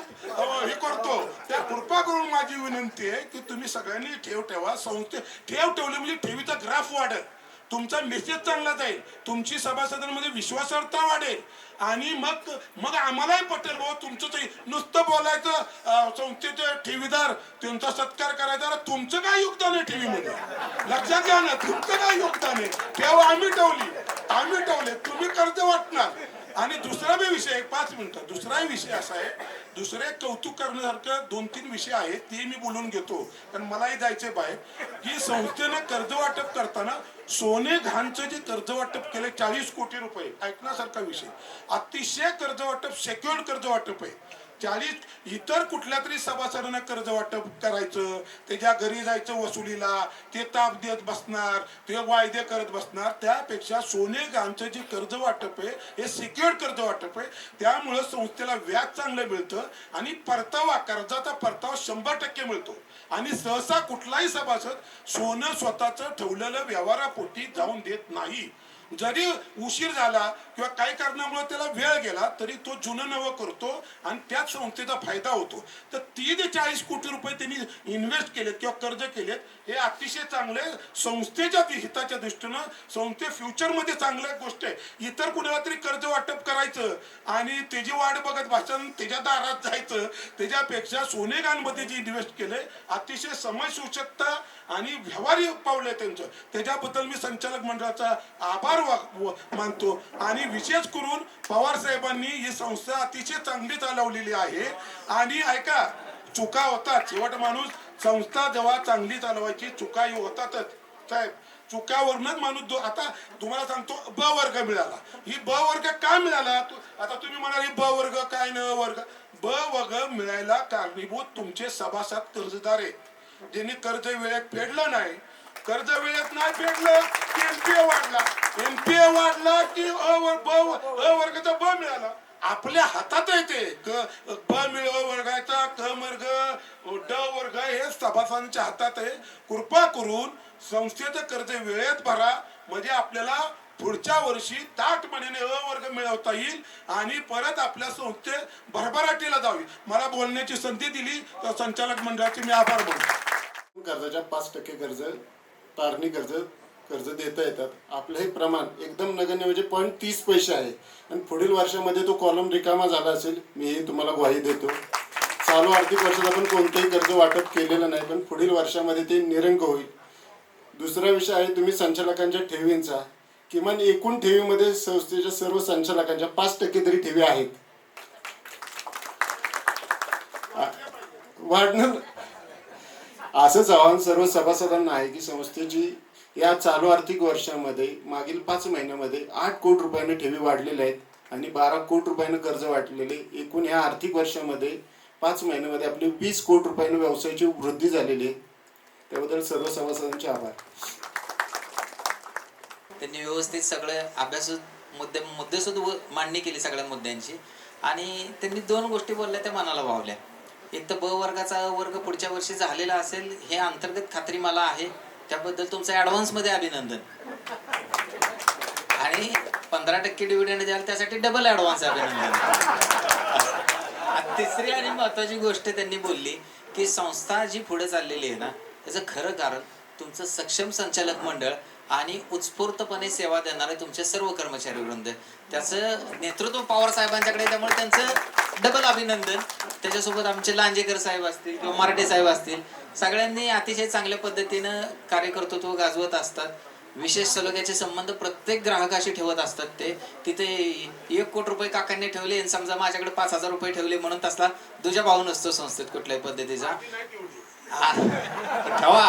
हे करतो. त्या कृपा करून माझी विनंती आहे की तुम्ही सगळ्यांनी ठेव ठेवा. संस्थे ठेव ठेवली म्हणजे ठेवीचा ग्राफ वाढेल, तुमचा मेसेज चांगला जाईल, तुमची सभासदांमध्ये विश्वासार्हता वाढेल आणि मग आम्हालाही पटेल बाबा तुमचं नुसतं बोलायचं, संस्थेचे ठेवीदार त्यांचा सत्कार करायचा. तुमचं काय योगदान आहे ठेवीमध्ये, लक्षात घ्या ना, तुमचं काय योगदान आहे. ठेव आम्ही ठेवले, तुम्ही कर्ज वाटणार. आणि दुसरा बी विषय, 5 मिनिटं, दुसराही विषय असा आहे, दुसरे कौतुक करण्यासारखं 2-3 विषय आहेत, ते मी बोलून घेतो कारण मलाही जायचे बाहेर. की संस्थेनं कर्ज वाटप करताना सोने घाणचं जे कर्ज वाटप केलं 40 कोटी रुपये, ऐकण्यासारखा विषय. अतिशय कर्ज वाटप सेक्युअर्ड कर्ज वाटप आहे. 40 इतर कुठल्या तरी सभासदांना कर्ज वाटप करायचं, त्याच्या घरी जायचं वसुलीला, ते ताप देत बसणार, ते वायदे करत बसणार. त्यापेक्षा सोने घाणचं जे कर्ज वाटप आहे हे सिक्युअर्ड कर्ज वाटप आहे. त्यामुळं संस्थेला व्याज चांगलं मिळतं आणि परतावा, कर्जाचा परतावा 100% मिळतो. आणि सहसा कुठलाही सभासद सोनं स्वतःचं ठेवलेलं व्यवहारापोटी जाऊन देत नाही. जरी उशीर झाला किंवा काही कारणामुळे त्याला वेळ गेला तरी तो जुनं नवं करतो आणि त्याच संस्थेचा फायदा होतो. तर 40 कोटी रुपये त्यांनी इन्व्हेस्ट केलेत किंवा कर्ज केलेत, हे अतिशय चांगले संस्थेच्या हिताच्या दृष्टीनं, संस्थे फ्युचरमध्ये चांगल्या गोष्ट आहे. इतर कुणाला तरी कर्ज वाटप करायचं आणि त्याची वाट बघत भाषण त्याच्या दारात जायचं, त्याच्यापेक्षा सोनेगांमध्ये जे इन्व्हेस्ट केले अतिशय समयसूचकता आणि व्यवहारी पावलं त्यांचं, त्याच्याबद्दल मी संचालक मंडळाचा आभार मानतो. आणि विशेष करून पवार साहेबांनी ही संस्था अतिशय चांगली चालवलेली आहे. आणि ऐका, चुका होतात, शेवट माणूस संस्था जेव्हा चांगली चालवायची चुकाही होतातच साहेब. चुकावरनच माणूस आता तुम्हाला सांगतो ब वर्ग मिळाला. ही ब वर्ग का मिळाला? आता तुम्ही म्हणाल ही ब वर्ग काय न वर्ग, ब वर्ग मिळायला कारणीभूत तुमचे सभासद कर्जदार आहेत. ज्यांनी कर्ज वेळेत फेडलं नाही, कर्ज वेळेत नाही फेडलं की एनपीए वाढला, एनपीए वाढला की अ वर्गाचा ब मिळाला. आपल्या हातात आहे ते ब वर्गाचा, क वर्ग, ड वर्ग हे सभासदांच्या हातात आहे. कृपा करून संस्थेचं कर्ज वेळेत भरा, म्हणजे आपल्याला पुढच्या वर्षी ताटपणे अ वर्ग मिळवता येईल आणि परत आपल्या संस्थे भरभराटीला जावी. मला बोलण्याची संधी दिली तर संचालक मंडळाचे मी आभार मानतो. कर्जाच्या 5% कर्ज, तारणी कर्ज देता येतात. आपलं हे प्रमाण एकदम नगण्य म्हणजे 0.30 पैसे आहे आणि पुढील वर्षामध्ये तो कॉलम रिकामा झाला असेल, मी हे तुम्हाला ग्वाही देतो. चालू आर्थिक वर्षात आपण कोणतेही कर्ज वाटप केलेलं नाही, पण पुढील वर्षामध्ये ते निरंक होईल. दुसरा विषय आहे तुम्ही संचालकांच्या ठेवींचा. किमान एकूण ठेवीमध्ये संस्थेच्या सर्व संचालकांच्या 5% तरी ठेवी आहेत. वाढणं असंच आव्हान सर्व सभासदांना आहे की संस्थेची या चालू आर्थिक वर्षामध्ये मागील 5 महिन्यामध्ये 8 कोटी रुपयाने ठेवी वाढलेल्या आहेत आणि 12 कोटी रुपयानं कर्ज वाटलेले. एकूण या आर्थिक वर्षामध्ये 5 महिन्यामध्ये आपली 20 कोटी रुपयानं व्यवसायाची वृद्धी झालेली आहे. त्याबद्दल सर्व सभासदांचे आभार. त्यांनी व्यवस्थित सगळे अभ्यासूत मुद्दे सुद्धा मांडणी केली सगळ्या मुद्द्यांची. आणि त्यांनी 2 गोष्टी बोलल्या त्या मनाला भावल्या. एक तर ब वर्गाचा वर्ग पुढच्या वर्षी झालेला असेल हे अंतर्गत खात्री मला आहे, त्याबद्दल तुमचं ॲडव्हान्समध्ये अभिनंदन. आणि 15% डिव्हिडंड द्याल त्यासाठी डबल ॲडव्हान्स अभिनंदन. तिसरी आणि महत्त्वाची गोष्ट त्यांनी बोलली की संस्था जी पुढे चाललेली आहे ना, त्याचं खरं कारण तुमचं सक्षम संचालक मंडळ आणि उत्स्फूर्तपणे सेवा देणारे तुमचे सर्व कर्मचारी वृंद, त्याचं नेतृत्व पवार साहेबांच्याकडे, त्यामुळे त्यांचं डबल अभिनंदन. त्याच्यासोबत आमचे लांजेकर साहेब असतील किंवा मराठे साहेब असतील, सगळ्यांनी अतिशय चांगल्या पद्धतीनं कार्यकर्तृत्व गाजवत असतात. विशेष सलोख्याचे संबंध प्रत्येक ग्राहकाशी ठेवत असतात. ते तिथे 1 कोटी रुपये काकांनी ठेवले आणि समजा माझ्याकडे 5,000 रुपये ठेवले म्हणून तसला दुजा भाव नसतो संस्थेत कुठल्याही पद्धतीचा. ठेवा.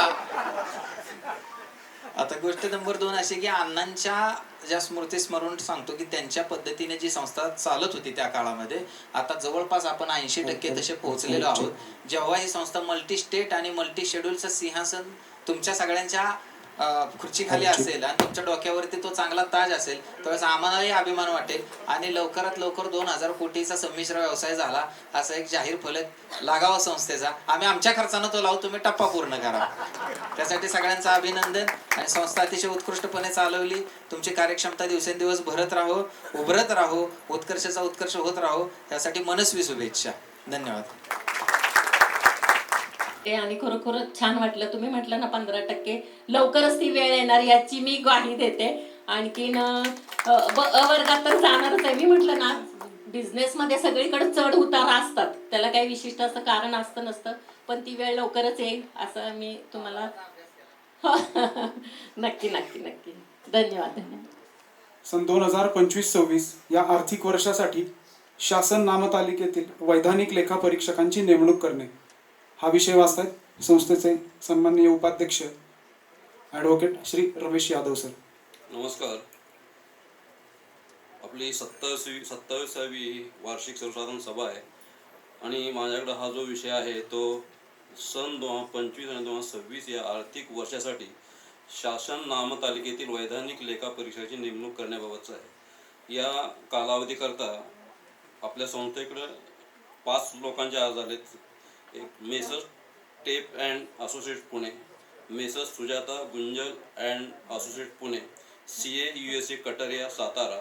आता गोष्ट नंबर 2 अशी की अण्णांच्या ज्या स्मृती स्मरून सांगतो की त्यांच्या पद्धतीने जी संस्था चालत होती त्या काळामध्ये आता जवळपास आपण 80% तसे पोहोचलेलो आहोत. जेव्हा ही संस्था मल्टी स्टेट आणि मल्टी शेड्यूलचं सिंहासन तुमच्या सगळ्यांच्या खुर्चीखाली असेल आणि तुमच्या डोक्यावरती तो चांगला ताज असेल, त्यावेळेस आम्हालाही अभिमान वाटेल. आणि लवकरात लवकर 2,000 कोटीचा संमिश्र व्यवसाय झाला असा एक जाहीर फलक लागावा संस्थेचा. आम्ही आमच्या खर्चानं तो लावू, तुम्ही टप्पा पूर्ण करा. त्यासाठी सगळ्यांचं अभिनंदन. आणि संस्था अतिशय उत्कृष्टपणे चालवली. तुमची कार्यक्षमता दिवसेंदिवस भरत राहो, उभरत राहो, उत्कर्षाचा उत्कर्ष होत राहो, यासाठी मनस्वी शुभेच्छा. धन्यवाद. आणि खरोखरच छान वाटलं. तुम्ही म्हटलं ना 15% लवकरच ती वेळ येणार याची मी ग्वाही देते. आणखीन अ वर्गात तर जाणारच आहे. मी म्हटलं ना बिझनेसमध्ये सगळीकडे चढ उतार असतात, त्याला काही विशिष्ट असं कारण असतं नसतं, पण ती वेळ लवकरच येईल असं मी तुम्हाला नक्की नक्की नक्की. धन्यवाद. सन 2025-26 या आर्थिक वर्षासाठी शासन नामतालिकेतील वैधानिक लेखापरीक्षकांची नेमणूक करणे हा विषय वाचतायत संस्थेचे सन्माननीय उपाध्यक्ष ॲडव्होकेट श्री रमेश यादव सर. नमस्कार. आपली 27वी वार्षिक सर्वसाधारण सभा आहे आणि माझ्याकडे हा जो विषय आहे तो सन 2025 आणि 2026 या आर्थिक वर्षासाठी शासन नामतालिकेतील वैधानिक लेखापरीक्षकाची नेमणूक करण्याबाबतचा आहे. या कालावधीकरता आपल्या संस्थेकडे 5 लोकांचे अर्ज आलेत. एक मेसर्स टेप and associate Pune, messrs Sujata Gunjal and associate Pune, CA USA Kataria Satara,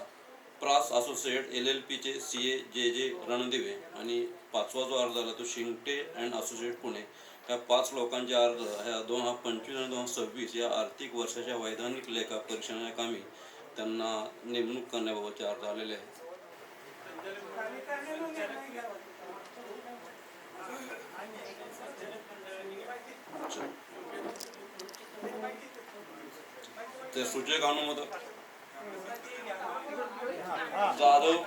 प्रास असोसिएट LLPचे CA JJ रणदिवे आणि 5वा जो अर्ज आला तो शिंगटे अँड असोसिएट पुणे. ह्या 5 लोकांचे अर्ज ह्या 2025 आणि 2026 या आर्थिक वर्षाच्या वैधानिक लेखा परीक्षणाच्या कामी त्यांना नेमणूक करण्याबाबतचे अर्ज आलेले आहेत. ते सूचक अनुमोदक जाधव.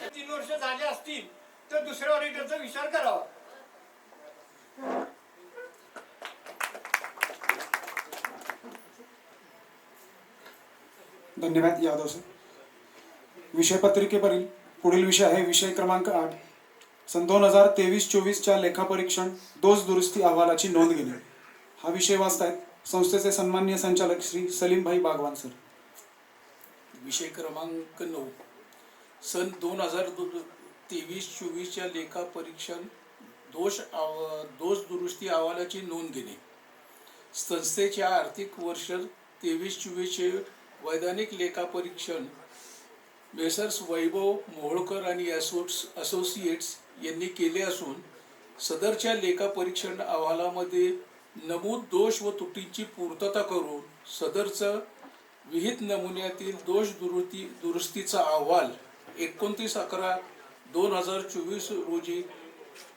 3 वर्ष झाले असतील तर दुसऱ्या ऑडिटरचा विचार करावा. धन्यवाद यादव सर. विषय पत्रिकेवरील पुढील विषय आहे विषय क्रमांक 8. सन 2023-24च्या लेखापरीक्षण दोष दुरुस्ती अहवालाची नोंद घेणे. हा विषय वाचतायत संस्थेचे सन्माननीय संचालक श्री सलीमभाई बागवान सर. विषय क्रमांक 9. सन 2023-24च्या लेखापरीक्षण दोष दुरुस्ती अहवालाची नोंद घेणे. संस्थेच्या आर्थिक वर्ष 23-24चे वैधानिक लेखापरीक्षण मेसर्स वैभव मोहोळकर आणि असोसिएट्स यांनी केले असून सदरच्या लेखापरीक्षण अहवालामध्ये नमूद दोष व त्रुटींची पूर्तता करून सदरचं विहित नमुन्यातील दोष दुरुस्तीचा अहवाल 29/11/2024 रोजी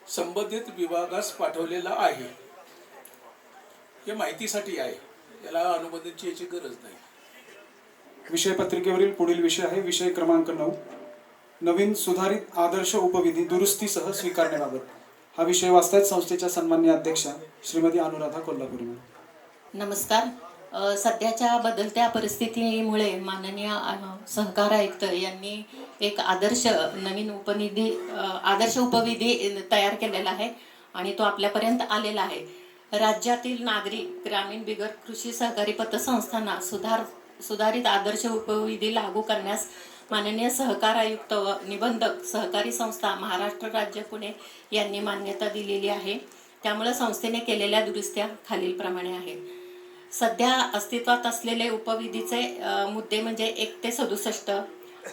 संबंधित विभागास पाठवलेला आहे. हे माहितीसाठी आहे, याला अनुमोदनाची याची गरज नाही. विषय पत्रिकेवरील पुढील विषय आहे विषय क्रमांक 9. नवीन सुधारित आदर्श उपविधी दुरुस्तीसह स्वीकारण्याबाबत. हा विषय वाचतायत संस्थेच्या सन्माननीय अध्यक्षा श्रीमती अनुराधा कोल्हापुरी. नमस्कार. सध्याच्या बदलत्या परिस्थितीमुळे माननीय सहकार आयुक्त यांनी एक आदर्श उपविधी तयार केलेला आहे आणि तो आपल्यापर्यंत आलेला आहे. राज्यातील नागरिक ग्रामीण बिगर कृषी सहकारी पतसंस्थांना सुधारित आदर्श उपविधी लागू करण्यास माननीय सहकार आयुक्त व निबंधक सहकारी संस्था महाराष्ट्र राज्य पुणे यांनी मान्यता दिलेली आहे. त्यामुळे संस्थेने केलेल्या दुरुस्त्या खालीलप्रमाणे आहेत. सध्या अस्तित्वात असलेले उपविधीचे मुद्दे म्हणजे 1 ते 67,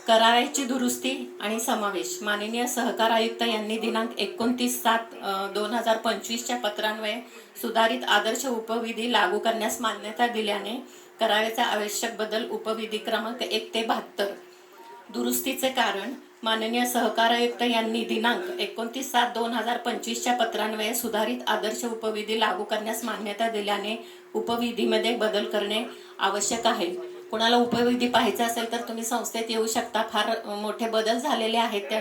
कराराची दुरुस्ती आणि समावेश. माननीय सहकार आयुक्त यांनी दिनांक 29/7/2025च्या पत्रान्वये सुधारित आदर्श उपविधी लागू करण्यास मान्यता दिल्याने कराराचा आवश्यक बदल उपविधी क्रमांक 1 ते 72. दुरुस्तीचे कारण माननीय सहकार आयुक्त यांनी दिनांक 29/7/2025च्या पत्रान्वये सुधारित आदर्श उपविधी लागू करण्यास मान्यता दिल्याने उपविधीमध्ये बदल करणे आवश्यक आहे. कोणाला उपविधी पाहायचा असेल तर तुम्ही संस्थेत येऊ शकता. फार मोठे बदल झालेले आहेत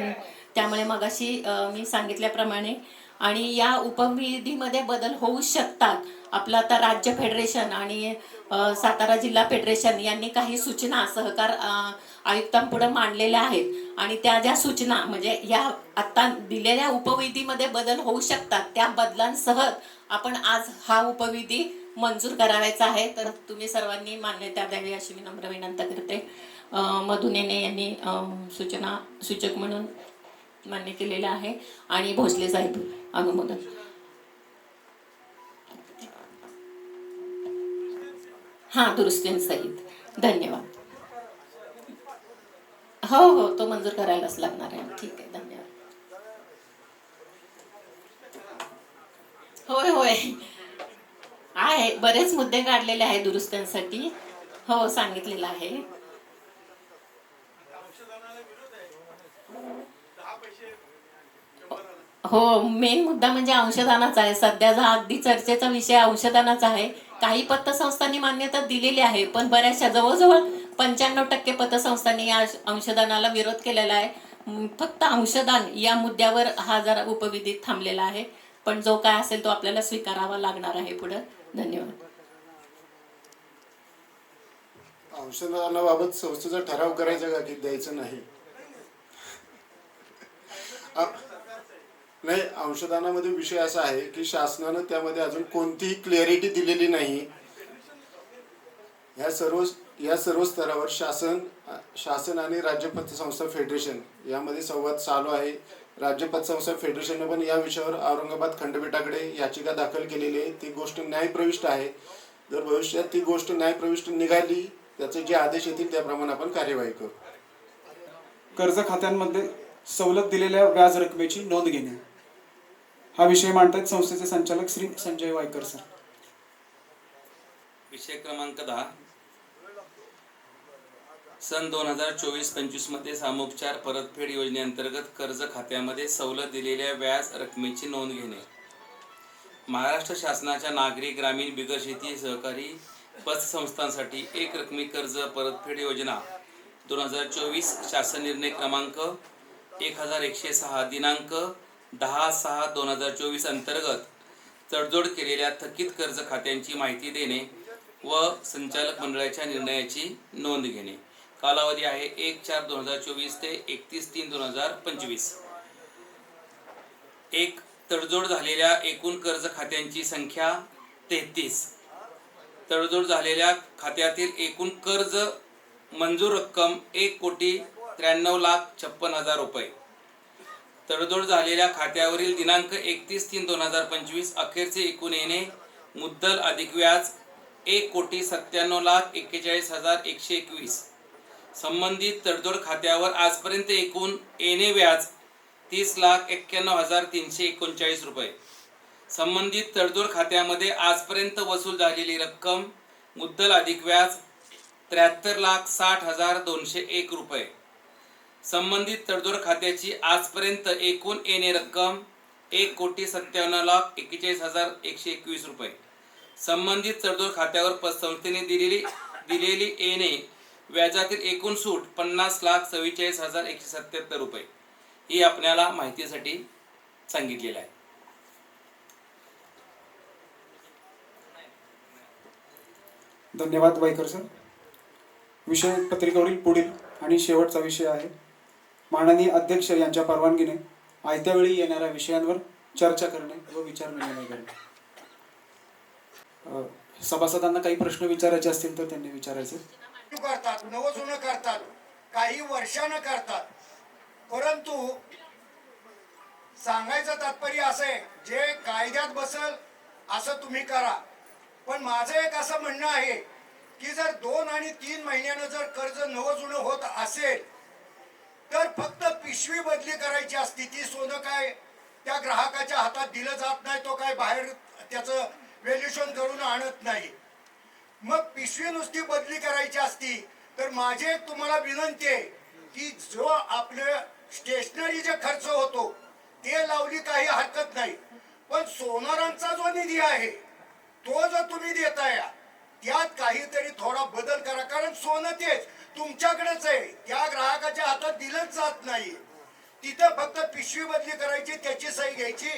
त्यामुळे मगाशी मी सांगितल्याप्रमाणे आणि या उपविधीमध्ये बदल होऊ शकतात. आपलं आता राज्य फेडरेशन आणि सातारा जिल्हा फेडरेशन यांनी काही सूचना सहकार आयुक्तांपुढे मांडलेल्या आहेत आणि त्या ज्या सूचना म्हणजे या आता दिलेल्या उपविधीमध्ये बदल होऊ शकतात. त्या बदलांसह आपण आज हा उपविधी मंजूर करायचा आहे. तर तुम्ही सर्वांनी मान्यता द्यावी अशी मी नम्र विनंती करते. मधुनेने यांनी सूचक म्हणून मान्य केलेलं आहे आणि भोसले साहेब अनुमोदन. हां, दुरुस्तींसहित. धन्यवाद. हो, तो मंजूर करायलाच लागणार आहे. ठीक आहे, धन्यवाद. होय आहे, बरेच मुद्दे काढलेले आहेत दुरुस्त्यांसाठी. हो, सांगितलेलं आहे. हो, मेन मुद्दा म्हणजे अंशदानाचा आहे. सध्याचा अगदी चर्चेचा विषय अंशदानाचा आहे. काही पतसंस्थांनी मान्यता दिलेली आहे, पण बऱ्याचशा जवळजवळ 95% पतसंस्थांनी या अंशदानाला विरोध केलेला आहे. फक्त अंशदान या मुद्द्यावर हा जरा उपविधीत थांबलेला आहे, पण जो काय असेल तो आपल्याला स्वीकारावा लागणार आहे पुढे. धन्यवाद. अंशदानाबाबत संस्थेचा ठराव करायचा का की द्यायचं नाही? नाही, अंशदानामध्ये विषय असा आहे की शासनानं त्यामध्ये अजून कोणतीही क्लिअरिटी दिलेली नाही. या सर्व स्तरावर शासन आणि राज्य पतसंस्था फेडरेशन यामध्ये संवाद चालू आहे. राज्य पतसंस्था फेडरेशनने पण या विषयावर औरंगाबाद खंडपीठाकडे याचिका दाखल केलेली आहे. ती गोष्ट न्यायप्रविष्ट आहे. जर भविष्यात ती गोष्ट न्यायप्रविष्ट निघाली त्याचे जे आदेश येतील त्याप्रमाणे आपण कार्यवाही करू. कर्ज खात्यांमध्ये सवलत दिलेल्या व्याज रकमेची नोंद घेणे हा विषय मांडतायत संस्थेचे संचालक श्री संजय वायकर सर. विषय क्रमांक 10. सन 2024-25 मध्ये सामोपचार परतफेड योजनेअंतर्गत कर्ज खात्यामध्ये सवलत दिलेल्या व्याज रकमेची नोंद घेणे. महाराष्ट्र शासनाच्या नागरी ग्रामीण बिगर शेती सहकारी पतसंस्थांसाठी एक रकमी कर्ज परतफेड योजना 2024 शासन निर्णय क्रमांक 1106 दिनांक 10/6/2024 अंतर्गत तडजोड केलेल्या थकीत कर्ज खात्यांची माहिती देणे व संचालक मंडळाच्या निर्णयाची नोंद घेणे. कालावधी आहे 1/4/2024 ते 31/3/2025. 1. तडजोड झालेल्या एकूण कर्ज खात्यांची संख्या 33. तडजोड झालेल्या खात्यातील एकूण कर्ज मंजूर रक्कम 1,93,56,000 रुपये. तडजोड झालेल्या खात्यावरील दिनांक 31/3/2025 अखेरचे एकूण येणे मुद्दल अधिक व्याज 1,97,41,41,121. संबंधित तडजोड खात्यावर आजपर्यंत एकूण येणे व्याज 30,91,339 रुपये. संबंधित तडजोड खात्यामध्ये आजपर्यंत वसूल झालेली रक्कम मुद्दल अधिक व्याज 73,60,201 रुपये. संबंधित तडजोड खात्याची आजपर्यंत एकूण येणे रक्कम 1,57,41,121 रुपये. संबंधित तडजोड खात्यावर पतसंस्थेने दिलेली येणे व्याजातील एकूण सूट 50,46,177 रुपये ही आपल्याला माहितीसाठी सांगितलेलं आहे. धन्यवाद वायकर सर. विषय पत्रिकेवरील पुढील आणि शेवटचा विषय आहे माननीय अध्यक्ष यांच्या परवानगीने आयत्या वेळी येणाऱ्या विषयांवर चर्चा करणे व विचारविनिमय करणे. सभासदांना काही प्रश्न विचारायचे असतील तर त्यांनी विचारायचे. करतात, नवजुनं करतात, काही वर्षानं करतात, परंतु सांगायचं तात्पर्य असं आहे जे कायद्यात बसल असं तुम्ही करा. पण माझं एक असं म्हणणं आहे की जर 2 आणि 3 महिन्यानं जर कर्ज नवजुनं होत असेल तर फक्त पिशवी बदली करायची असती. ती सोनं काय त्या ग्राहकाच्या हातात दिलं जात नाही, तो काय बाहेर त्याचं व्हॅल्युएशन करून आणत नाही. मग पिशवी नुसती बदली करायची असती तर माझी एक तुम्हाला विनंती आहे की जो आपलं स्टेशनरी खर्च होतो ते लावली काही हरकत नाही, पण सोनारांचा जो निधी आहे तो जो तुम्ही देताय त्यात काहीतरी थोडा बदल करा. कारण सोनं तेच तुमच्याकडेच आहे, त्या ग्राहकाच्या हातात दिलंच जात नाही. तिथं फक्त पिशवी बदली करायची, त्याची सही घ्यायची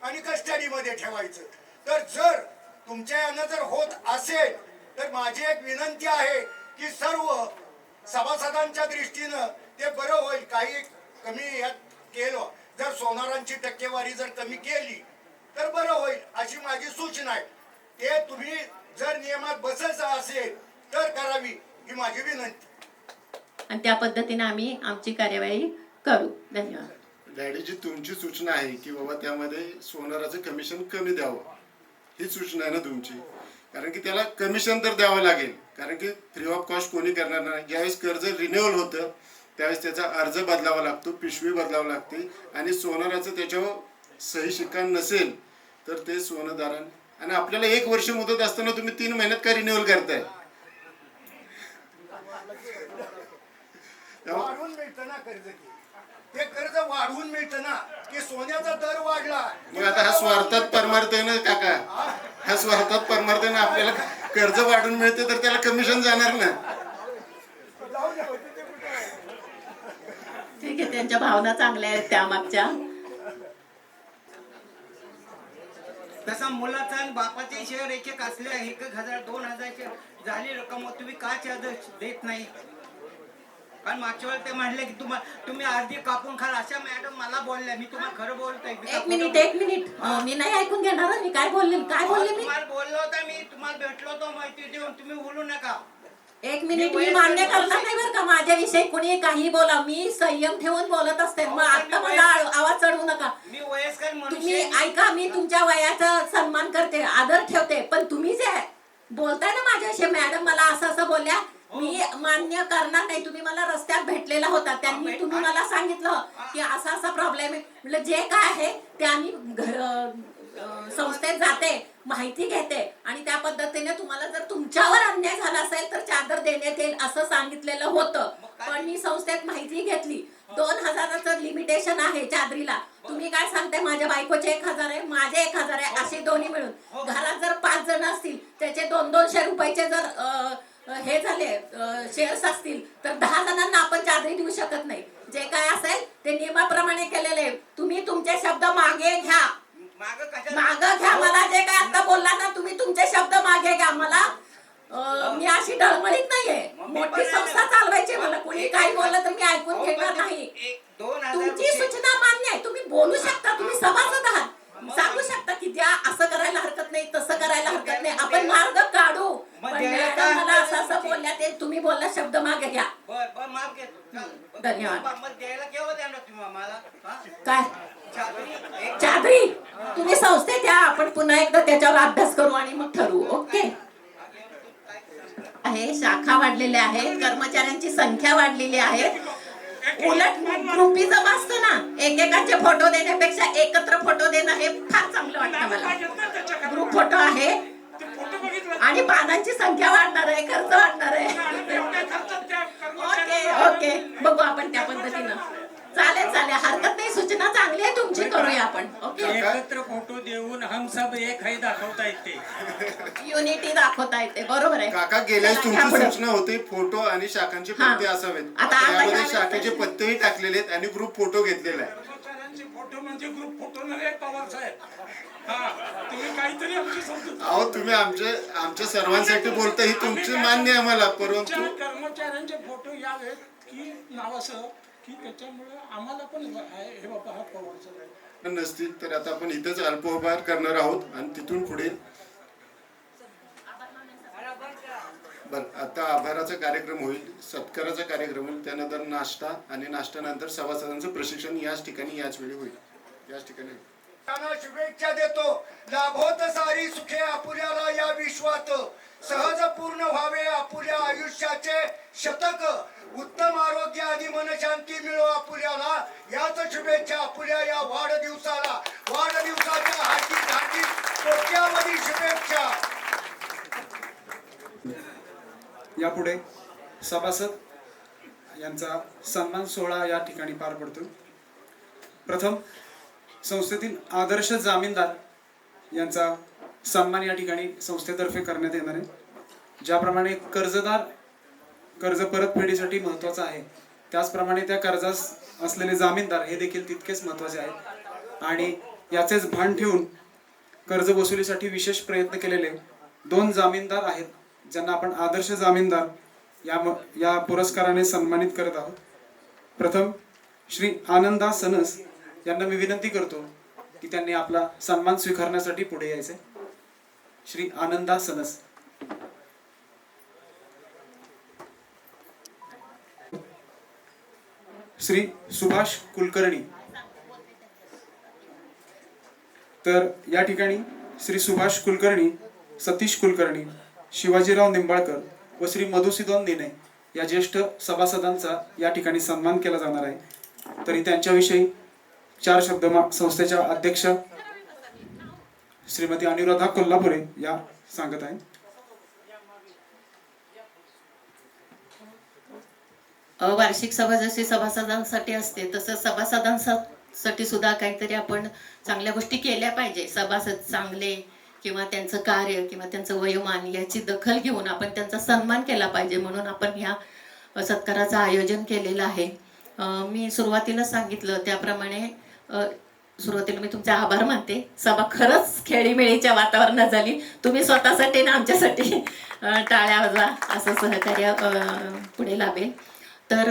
आणि कस्टडीमध्ये ठेवायचं. तर जर तुमच्या यानं जर होत असेल तर माझी एक विनंती आहे की सर्व सभासदांच्या दृष्टीनं ते बरं होईल. काही कमी यात केलं, जर सोनारांची टक्केवारी जर कमी केली तर बरं होईल अशी माझी सूचना आहे. ते तुम्ही जर नियमात बसायचं असेल तर करावी ही माझी विनंती. आणि त्या पद्धतीने आम्ही आमची कार्यवाही करू. धन्यवाद. डॅडीजी तुमची सूचना आहे की बाबा त्यामध्ये सोनाराचं कमिशन कमी द्यावं, ही सूचना आहे ना तुमची. कारण की त्याला कमिशन तर द्यावं लागेल, कारण की फ्री ऑफ कॉस्ट कोणी करणार नाही. ज्यावेळेस कर्ज रिन्युअल होतं त्यावेळेस त्याचा अर्ज बदलावा लागतो, पिशवी बदलावी लागते आणि सोनाराचं त्याच्यावर सही शिक्का नसेल तर ते सोनंदाराने, आणि आपल्याला 1 वर्ष मुदत असताना तुम्ही 3 महिन्यात का रिन्युअल करताय? वाढवून मिळतं ना कर्ज, ते कर्ज वाढवून मिळतं ना की सोन्याचा दर वाढला. मग आता हा स्वार्थात परमार्थ आहे ना काका, हा स्वार्थात परमार्थ आहे ना. आपल्याला कर्ज वाढून मिळते तर त्याला कमिशन जाणार ना. ठीक आहे, त्यांच्या भावना चांगल्या आहेत त्यामागच्या. तसा मुलाचा आणि बापाचे शेअर एक असले 1,000 2,000 झाली रक्कम तुम्ही का चार्ज देत नाही? कारण मागच्या वेळेला ते म्हणले की तुम्ही अर्धी कापून खाल अशा मॅडम मला बोलल्या. मी तुम्हाला खरं बोलतोय. एक मिनिट मी नाही ऐकून घेणार. मी काय बोलले मी तुम्हाला बोललो होता, मी तुम्हाला भेटलो होतो माहिती देऊन. तुम्ही बोलू नका. 1 मिनिट. मी मान्य करणार नाही बरं का माझ्याविषयी कुणी काही बोला. मी संयम ठेवून बोलत असते. मग आता मला आवाज चढवू नका. मी वयस्कर तुम्ही ऐका, मी तुमच्या वयाचा सन्मान करते, आदर ठेवते, पण तुम्ही जे बोलताय ना माझ्याविषयी मॅडम मला असं बोलल्या, मी मान्य करणार नाही. तुम्ही मला रस्त्यात भेटलेला होता, त्यांनी तुम्ही मला सांगितलं की असा असा प्रॉब्लेम आहे. म्हटलं जे काय आहे ते आम्ही संस्थेत जाते, माहिती घेते आणि त्या पद्धतीने तुम्हाला जर तुमच्यावर अन्याय झाला असेल तर चादर देण्यात येईल असं सांगितलेलं होतं. पण मी संस्थेत माहिती घेतली. 2000चं लिमिटेशन आहे चादरीला. तुम्ही काय सांगताय माझ्या बायकोचे 1000 आहे, माझे 1000 आहे, असे दोन्ही मिळून घरात जर 5 जण असतील त्याचे 200 रुपयाचे जर हे झाले शेअर्स असतील तर 10 जणांना आपण चादरी देऊ शकत नाही. जे काय असेल ते नियमाप्रमाणे केलेले. तुम्ही तुमचे शब्द मागे घ्या, मागे घ्या. मला जे काय आता बोलला ना तुम्ही तुमचे शब्द मागे घ्या. मला मी अशी डळमळीत नाहीये. मोठी संस्था चालवायची, मला कोणी काही बोललं तर मी ऐकून घेणार नाही. तुमची सूचना मान्य आहे, तुम्ही बोलू शकता, तुम्ही सभासद आहात, सांगू शकता की द्या, असं करायला हरकत नाही, तसं करायला हरकत नाही, आपण मार्ग काढू. पण मला असं असं बोलल्या ते तुम्ही बोलला शब्द मागे घ्या. धन्यवाद. काय चादरी तुम्ही संस्थेत या, आपण पुन्हा एकदा त्याच्यावर अभ्यास करू आणि मग ठरवू. ओके. आहे शाखा वाढलेल्या आहेत, कर्मचाऱ्यांची संख्या वाढलेली आहे. उलट ग्रुपिझम असतं ना, एकेकाचे फोटो देण्यापेक्षा एकत्र फोटो देणं हे फार चांगलं वाटतं मला. ग्रुप फोटो आहे आणि पानांची संख्या वाढणार आहे, खर्च वाढणार आहे. ओके ओके, बघू आपण त्या पद्धतीनं. चालेल चालेल, हरकत नाही. सूचना चांगली आहे तुमची, करूया आपण. ओके. एकत्र फोटो देऊन हम सब एक है दाखवता येते, युनिटी दाखवता येते. बरोबर आहे काका, गेल्यास तुमची सूचना होती फोटो आणि शाखांचे पत्ते असावेत. आता यामध्ये शाखेचे पत्तेही टाकलेले आहेत आणि ग्रुप फोटो घेतलेला आहे. फोटो म्हणजे ग्रुप फोटो नव्हे पवार साहेब. तुम्ही काहीतरी आमची समजूत. अहो, तुम्ही आमच्या सर्वांसाठी बोलता, ही तुमची मान्य आहे मला, परंतु कर्मचाऱ्यांचे फोटो यावेत की नावासह की त्याच्यामुळे आम्हाला पण हे बाबा हा पवार साहेब नसतील तर आता आपण इथेच अल्पोपहार करणार आहोत आणि तिथून पुढे आता आभाराचा कार्यक्रम होईल, सत्काराचा कार्यक्रम होईल, त्यानंतर नाश्ता आणि नाश्त्यानंतर सभासदांचं प्रशिक्षण याच ठिकाणी याच वेळी होईल. याच ठिकाणी शुभेच्छा देतो. लाभोत सारी सुखे आपुल्याला या विश्वात, सहज पूर्ण व्हावे आपुल्या आयुष्याचे शतक, उत्तम आरोग्य आणि मनशांती मिळो आपुल्याला. याच शुभेच्छा आपुल्या या वाढदिवसाला. वाढदिवसाच्या हार्दिक हार्दिक कोट्यावधी शुभेच्छा. यापुढे सभासद यांचा सन्मान सोहळा या ठिकाणी पार पडतो. प्रथम संस्थेतील आदर्श जामीनदार यांचा सन्मान या ठिकाणी संस्थेतर्फे करण्यात येणार आहे. ज्याप्रमाणे कर्ज परतफेडीसाठी महत्त्वाचा आहे, त्याचप्रमाणे त्या कर्जास असलेले जामीनदार हे देखील तितकेच महत्त्वाचे आहेत. आणि याचेच भान ठेवून कर्ज वसुलीसाठी विशेष प्रयत्न केलेले 2 जामीनदार आहेत, ज्यांना आपण आदर्श जामीनदार या पुरस्काराने सन्मानित करत आहोत. प्रथम श्री आनंदा सनस यांना मी विनंती करतो की त्यांनी आपला सन्मान स्वीकारण्यासाठी पुढे यायचे. श्री आनंदा सनस. श्री सुभाष कुलकर्णी. तर या ठिकाणी श्री सुभाष कुलकर्णी, सतीश कुलकर्णी, शिवाजीराव निंबाळकर व श्री मधुसूदन दिने या ज्येष्ठ सभासदांचा या ठिकाणी सन्मान केला जाणार आहे. तरी त्यांच्याविषयी 4 शब्द संस्थेच्या अध्यक्ष श्रीमती अनुराधा कोल्हापुरे या सांगत आहेत. वार्षिक सभा जशी सभासदांसाठी असते तसं सभासदांसाठी सुद्धा काहीतरी आपण चांगल्या गोष्टी केल्या पाहिजे. सभासद चांगले किंवा त्यांचं कार्य किंवा त्यांचं वयोमान याची दखल घेऊन आपण त्यांचा सन्मान केला पाहिजे, म्हणून आपण ह्या सत्काराचं आयोजन केलेलं आहे. मी सुरुवातीला सांगितलं त्याप्रमाणे सुरुवातीला मी तुमचे आभार मानते. सभा खरंच खेळीमेळीच्या वातावरणात झाली. तुम्ही स्वतःसाठी ना आमच्यासाठी टाळ्या वाजवा, असं सहकार्य पुढे लाभेल. तर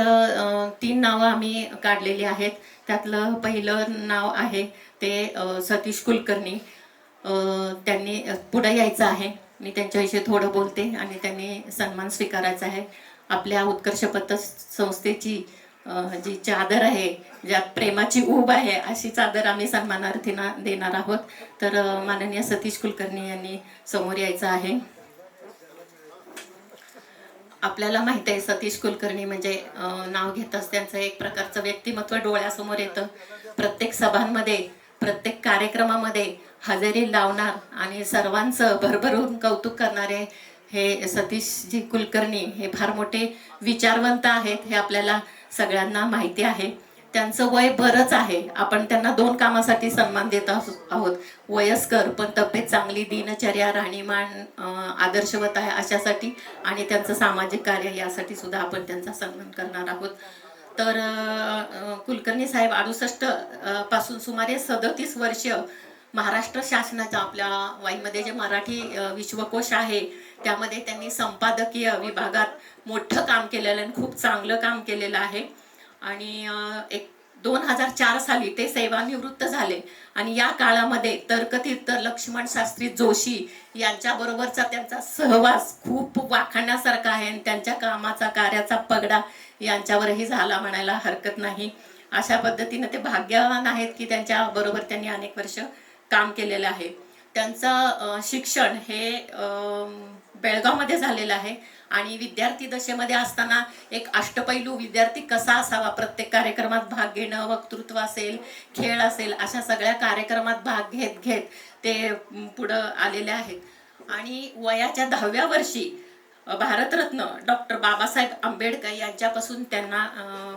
3 नावं आम्ही काढलेली आहेत. त्यातलं पहिलं नाव आहे ते सतीश कुलकर्णी. त्यांनी पुढे यायचं आहे. मी त्यांच्याविषयी थोडं बोलते आणि त्यांनी सन्मान स्वीकारायचा आहे. आपल्या उत्कर्ष पत संस्थेची जी चादर आहे, ज्यात प्रेमाची ऊब आहे, अशी चादर आम्ही सन्मानार्थींना देणार आहोत. तर माननीय सतीश कुलकर्णी यांनी समोर यायचं आहे. आपल्याला माहिती आहे सतीश कुलकर्णी म्हणजे नाव घेतच त्यांचं एक प्रकारचं व्यक्तिमत्व डोळ्यासमोर येतं. प्रत्येक सभांमध्ये प्रत्येक कार्यक्रमामध्ये हजेरी लावणार आणि सर्वांचं भरभरून कौतुक करणारे हे सतीशजी कुलकर्णी हे फार मोठे विचारवंत आहेत हे आपल्याला सगळ्यांना माहिती आहे. त्यांचं वय बरंच आहे. आपण त्यांना 2 कामासाठी सन्मान देत आहोत. वयस्कर पण तब्येत चांगली, दिनचर्या, राहणीमान आदर्शवत आहे अशासाठी, आणि त्यांचं सामाजिक कार्य यासाठी सुद्धा आपण त्यांचा सन्मान करणार आहोत. तर कुलकर्णी साहेब 68 पासून सुमारे 37 वर्ष महाराष्ट्र शासनाच्या आपल्या वाईमध्ये जे मराठी विश्वकोश आहे त्यामध्ये त्यांनी संपादकीय विभागात मोठं काम केलेलं आहे, खूप चांगलं काम केलेलं आहे. आणि 2004 साली ते सेवानिवृत्त झाले आणि या काळामध्ये तर्कतीर्थ लक्ष्मण शास्त्री जोशी यांच्याबरोबरचा त्यांचा सहवास खूप वाखाणण्यासारखा आहे आणि त्यांच्या कामाचा कार्याचा पगडा यांच्यावरही झाला म्हणायला हरकत नाही. अशा पद्धतीने ते भाग्यवान आहेत की त्यांच्या बरोबर त्यांनी अनेक वर्ष काम केलेलं आहे. त्यांचं शिक्षण हे बेळगावमध्ये झालेलं आहे आणि विद्यार्थी दशेमध्ये असताना एक अष्टपैलू विद्यार्थी कसा असावा, प्रत्येक कार्यक्रमात भाग घेणं, वक्तृत्व असेल, खेळ असेल, अशा सगळ्या कार्यक्रमात भाग घेत ते पुढं आलेले आहेत. आणि वयाच्या 10व्या वर्षी भारतरत्न डॉक्टर बाबासाहेब आंबेडकर यांच्यापासून त्यांना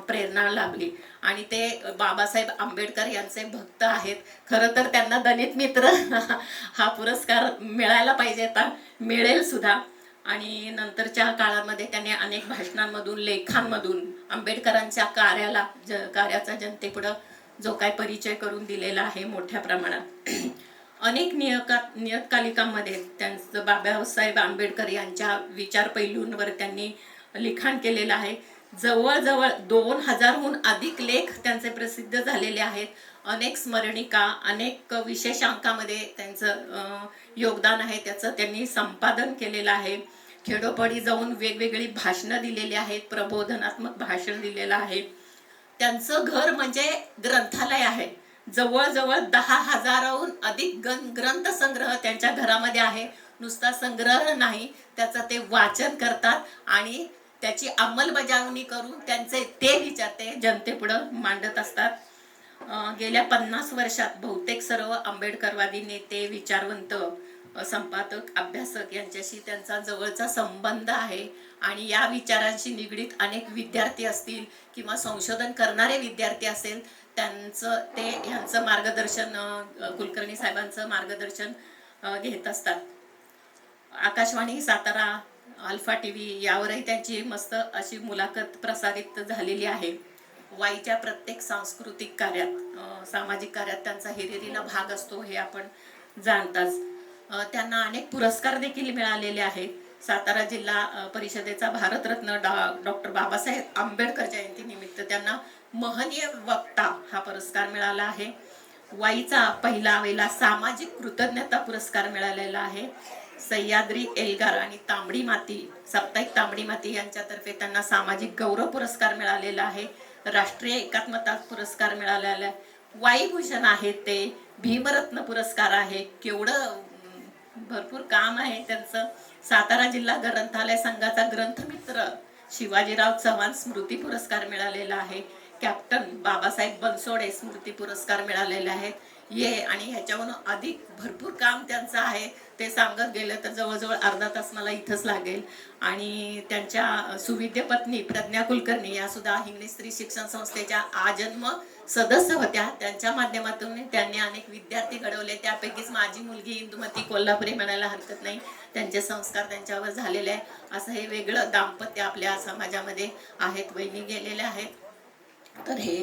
प्रेरणा लाभली आणि ते बाबासाहेब आंबेडकर यांचे भक्त आहेत. खरं तर त्यांना दलित मित्र हा पुरस्कार मिळायला पाहिजे, आता मिळेल सुद्धा. आणि नंतरच्या काळामध्ये त्यांनी अनेक भाषणांमधून, लेखांमधून आंबेडकरांच्या कार्याचा जनतेपुढं जो काय परिचय करून दिलेला आहे मोठ्या प्रमाणात. अनेक नियतकालिकांमध्ये त्यांचं बाबासाहेब आंबेडकर यांच्या विचार पैलूंवर त्यांनी लिखाण केलेलं आहे. जवळजवळ 2000हून अधिक लेख त्यांचे प्रसिद्ध झालेले आहेत. अनेक स्मरणिका, अनेक विशेषांकामध्ये त्यांचं योगदान आहे, त्याचं त्यांनी संपादन केलेलं आहे. खेडोपाडी जाऊन वेगवेगळी भाषणं दिलेली आहेत, प्रबोधनात्मक भाषण दिलेलं आहे. त्यांचं घर म्हणजे ग्रंथालय आहे. जवळजवळ 10,000हून अधिक ग्रंथसंग्रह त्यांच्या घरामध्ये आहे. नुसता संग्रह नाही, त्याचं ते वाचन करतात आणि त्याची अंमलबजावणी करून त्यांचे ते विचार ते जनतेपुढं मांडत असतात. गेल्या 50 वर्षात बहुतेक सर्व आंबेडकरवादी नेते, विचारवंत, संपादक, अभ्यासक यांच्याशी त्यांचा जवळचा संबंध आहे आणि या विचारांशी निगडीत अनेक विद्यार्थी असतील किंवा संशोधन करणारे विद्यार्थी असेल यांचं मार्गदर्शन, कुलकर्णी साहेबांचं मार्गदर्शन घेत असतात. आकाशवाणी सातारा, अल्फा TV यावरही त्यांची मस्त अशी मुलाखत प्रसारित झालेली आहे. वाईच्या प्रत्येक सांस्कृतिक कार्यात, सामाजिक कार्यात त्यांचा हिरिरीला भाग असतो हे आपण जाणताच. त्यांना अनेक पुरस्कार देखील मिळालेले आहेत. सातारा जिल्हा परिषदेचा भारतरत्न डॉक्टर बाबासाहेब आंबेडकर जयंती निमित्त त्यांना महनीय वक्ता हा पुरस्कार मिळाला आहे. वाईचा पहिला सामाजिक कृतज्ञता पुरस्कार मिळालेला आहे. सह्याद्री एल्गार आणि तांबडी माती, साप्ताहिक तांबडी माती यांच्यातर्फे त्यांना सामाजिक गौरव पुरस्कार मिळालेला आहे. राष्ट्रीय एकात्मता पुरस्कार मिळालेला आहे. वाईभूषण आहे ते, भीमरत्न पुरस्कार आहे. केवढं भरपूर काम आहे त्यांचं. सातारा जिल्हा ग्रंथालय संघाचा ग्रंथमित्र शिवाजीराव चव्हाण स्मृती पुरस्कार मिळालेला आहे. कॅप्टन बाबासाहेब बनसोडे स्मृती पुरस्कार मिळालेले आहेत. आणि ह्याच्यावरून अधिक भरपूर काम त्यांचं आहे. ते सांगत गेलं तर जवळजवळ अर्धा तास मला इथंच लागेल. आणि त्यांच्या सुविद्य पत्नी प्रज्ञा कुलकर्णी या सुद्धा हिंगणी स्त्री शिक्षण संस्थेच्या आजन्म सदस्य होत्या. त्यांच्या माध्यमातून त्यांनी अनेक विद्यार्थी घडवले. त्यापैकीच माझी मुलगी इंदुमती कोल्हापुरे म्हणायला हरकत नाही. त्यांचे संस्कार त्यांच्यावर झालेले आहे. असं हे वेगळं दाम्पत्य आपल्या समाजामध्ये आहेत, वहिनी गेलेल्या आहेत. तर हे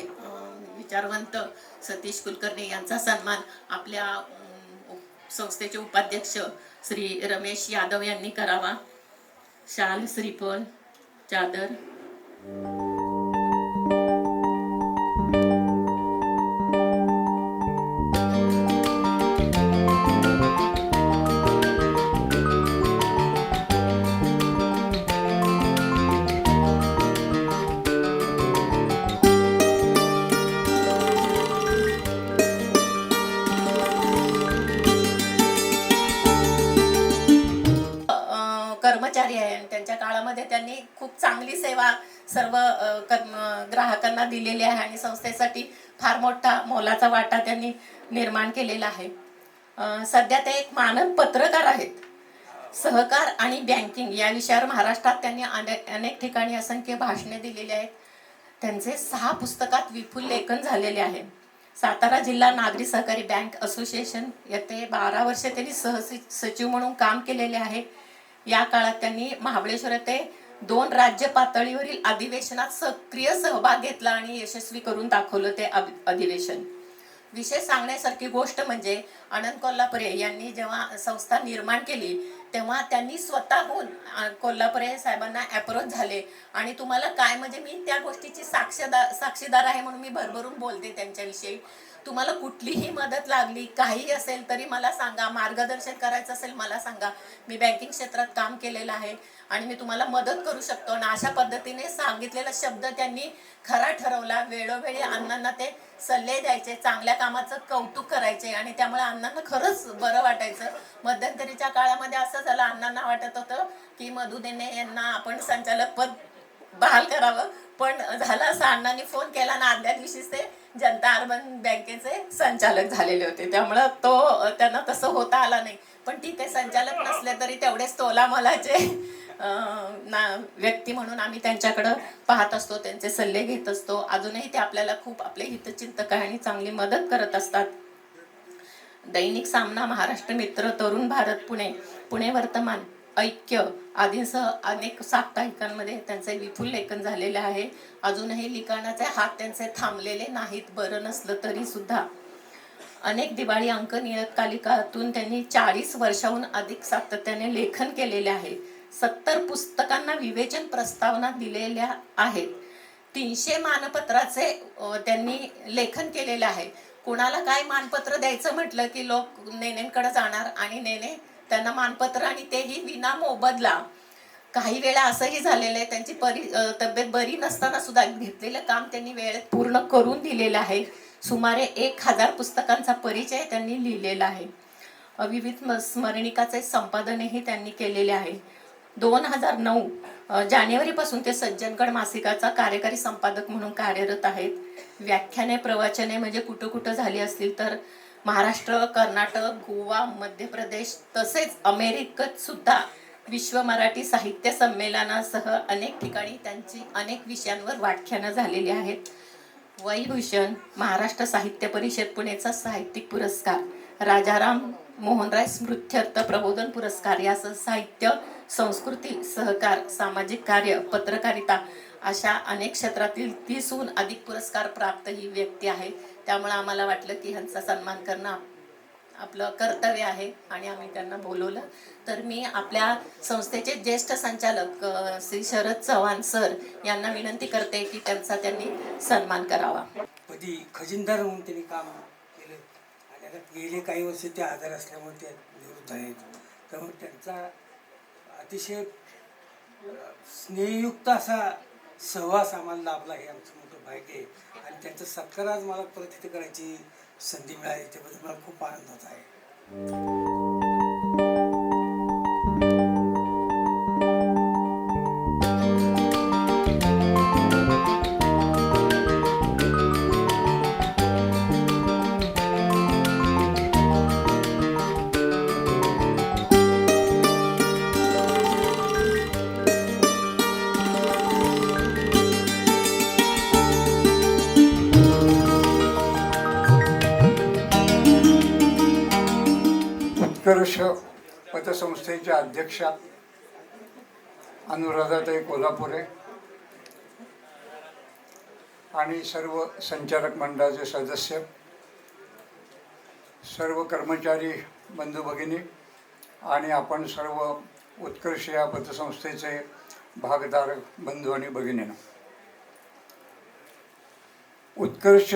विचारवंत सतीश कुलकर्णी यांचा सन्मान आपल्या संस्थेचे उपाध्यक्ष श्री रमेश यादव यांनी करावा. शाल, श्रीफळ, चादर. कर्मचारी आहे. त्यांच्या काळामध्ये काळामध्ये त्यांनी खूप चांगली सेवा सर्व ग्राहकांना दिलेली आहे आणि संस्थेसाठी फार मोठा मोलाचा वाटा त्यांनी निर्माण केलेला आहे. सध्या ते एक मानद पत्रकार आहेत. सहकार आणि बँकिंग या विषयावर महाराष्ट्रात त्यांनी अनेक ठिकाणी असंख्य भाषणे दिलेली आहेत. त्यांचे 6 पुस्तकात विपुल लेखन झालेले आहे. सातारा जिल्हा नागरी सहकारी बँक असोसिएशन येथे 12 वर्षे त्यांनी सचिव म्हणून काम केलेले आहे. या काळात त्यांनी महाबळेश्वर येथे 2 राज्य पातळीवरील अधिवेशनात सक्रिय सहभाग घेतला आणि यशस्वी करून दाखवलं ते अधिवेशन. विशेष सांगण्यासारखी गोष्ट म्हणजे आनंद कोल्हापुरे यांनी जेव्हा संस्था निर्माण केली तेव्हा त्यांनी स्वतःहून कोल्हापुरे साहेबांना अप्रोच झाले आणि तुम्हाला काय म्हणजे मी त्या गोष्टीची साक्षीदार आहे म्हणून मी भरभरून बोलते त्यांच्याविषयी. तुम्हाला कुठलीही मदत लागली काही असेल तरी मला सांगा, मार्गदर्शन करायचं असेल मला सांगा, मी बँकिंग क्षेत्रात काम केलेलं आहे आणि मी तुम्हाला मदत करू शकतो. आणि अशा पद्धतीने सांगितलेला शब्द त्यांनी खरा ठरवला. वेळोवेळी अण्णांना ते सल्ले द्यायचे, चांगल्या कामाचं कौतुक करायचे आणि त्यामुळे अण्णांना खरंच बरं वाटायचं. मध्यंतरीच्या काळामध्ये असं झालं, अण्णांना वाटत होतं की मधु देणे यांना आपण संचालक पद बहाल करावं, पण झालं असं अण्णांनी फोन केला ना आदल्या दिवशीच ते जनता अर्बन बँकेचे संचालक झालेले होते. त्यामुळं त्यांना तसं होता आला नाही. पण ठीक आहे, संचालक नसले तरी तेवढेच तोलामोलाचे व्यक्ती म्हणून आम्ही त्यांच्याकडं पाहत असतो, त्यांचे सल्ले घेत असतो. अजूनही ते आपल्याला खूप आपले हितचिंतक आणि चांगली मदत करत असतात. दैनिक सामना, महाराष्ट्र मित्र, तरुण भारत, पुणे वर्तमान, ऐक्य आदींसह अनेक साप्ताहिकांमध्ये त्यांचे विपुल लेखन झालेले आहे. अजूनही लिखाणाचे हात त्यांचे थांबलेले नाहीत. बरं नसलं तरी सुद्धा अनेक दिवाळी अंक नियतकालिकातून त्यांनी 40 वर्षाहून अधिक सातत्याने लेखन केलेले आहे. 70 पुस्तकांना विवेचन प्रस्तावना दिलेल्या आहेत. 300 मानपत्राचे त्यांनी लेखन केलेले आहे. कुणाला काय मानपत्र द्यायचं म्हटलं की लोक नेनेंकडे जाणार आणि नेने त्यांना मानपत्र आणि तेही विना मोबदला. काही वेळा असंही झालेलं आहे त्यांची तब्येत बरी नसताना सुद्धा घेतलेलं काम त्यांनी वेळेत पूर्ण करून दिलेलं आहे. सुमारे 1000 पुस्तकांचा परिचय त्यांनी लिहिलेला आहे. विविध स्मरणिकाचे संपादनही त्यांनी केलेले आहे. 2009 जानेवारीपासून ते सज्जनगड मासिकाचा कार्यकारी संपादक म्हणून कार्यरत आहेत. व्याख्याने, प्रवचने म्हणजे कुठं कुठं झाली असतील तर महाराष्ट्र, कर्नाटक, गोवा, मध्य प्रदेश तसेच अमेरिकेत सुद्धा विश्व मराठी साहित्य संमेलनासह अनेक ठिकाणी त्यांची अनेक विषयांवर व्याख्यानं झालेली आहेत. वैभूषण, महाराष्ट्र साहित्य परिषद पुणेचा साहित्यिक पुरस्कार, राजाराम मोहनराय स्मृत्यर्थ प्रबोधन पुरस्कार यासह साहित्य, संस्कृती, सहकार, सामाजिक कार्य, पत्रकारिता अशा अनेक क्षेत्रातील 30हून अधिक पुरस्कार प्राप्त ही व्यक्ती आहे. त्यामुळे आम्हाला वाटलं की ह्यांचा सन्मान करणं आपलं कर्तव्य आहे आणि आम्ही त्यांना बोलवलं. तर मी आपल्या संस्थेचे ज्येष्ठ संचालक श्री शरद चव्हाण सर यांना विनंती करते की त्यांनी सन्मान करावा. कधी खजिनदार म्हणून त्यांनी काम केलं आणि आता गेले काही वर्ष ते आजार असल्यामुळे ते निवृत्त आहेत. त्यामुळे त्यांचा अतिशय स्नेहयुक्त असा सहवास आम्हाला लाभला हे आमचं मोठं भाग्य आहे आणि त्यांचा सत्कार आज मला परत इथे करायची संधी मिळाली त्याबद्दल मला खूप आनंद होत आहे. उत्कर्ष पतसंस्थेच्या अध्यक्षा अनुराधाताई कोल्हापुरे आणि सर्व संचालक मंडळाचे सदस्य, सर्व कर्मचारी बंधू भगिनी आणि आपण सर्व उत्कर्ष या पतसंस्थेचे भागधारक बंधू आणि भगिनींनो, उत्कर्ष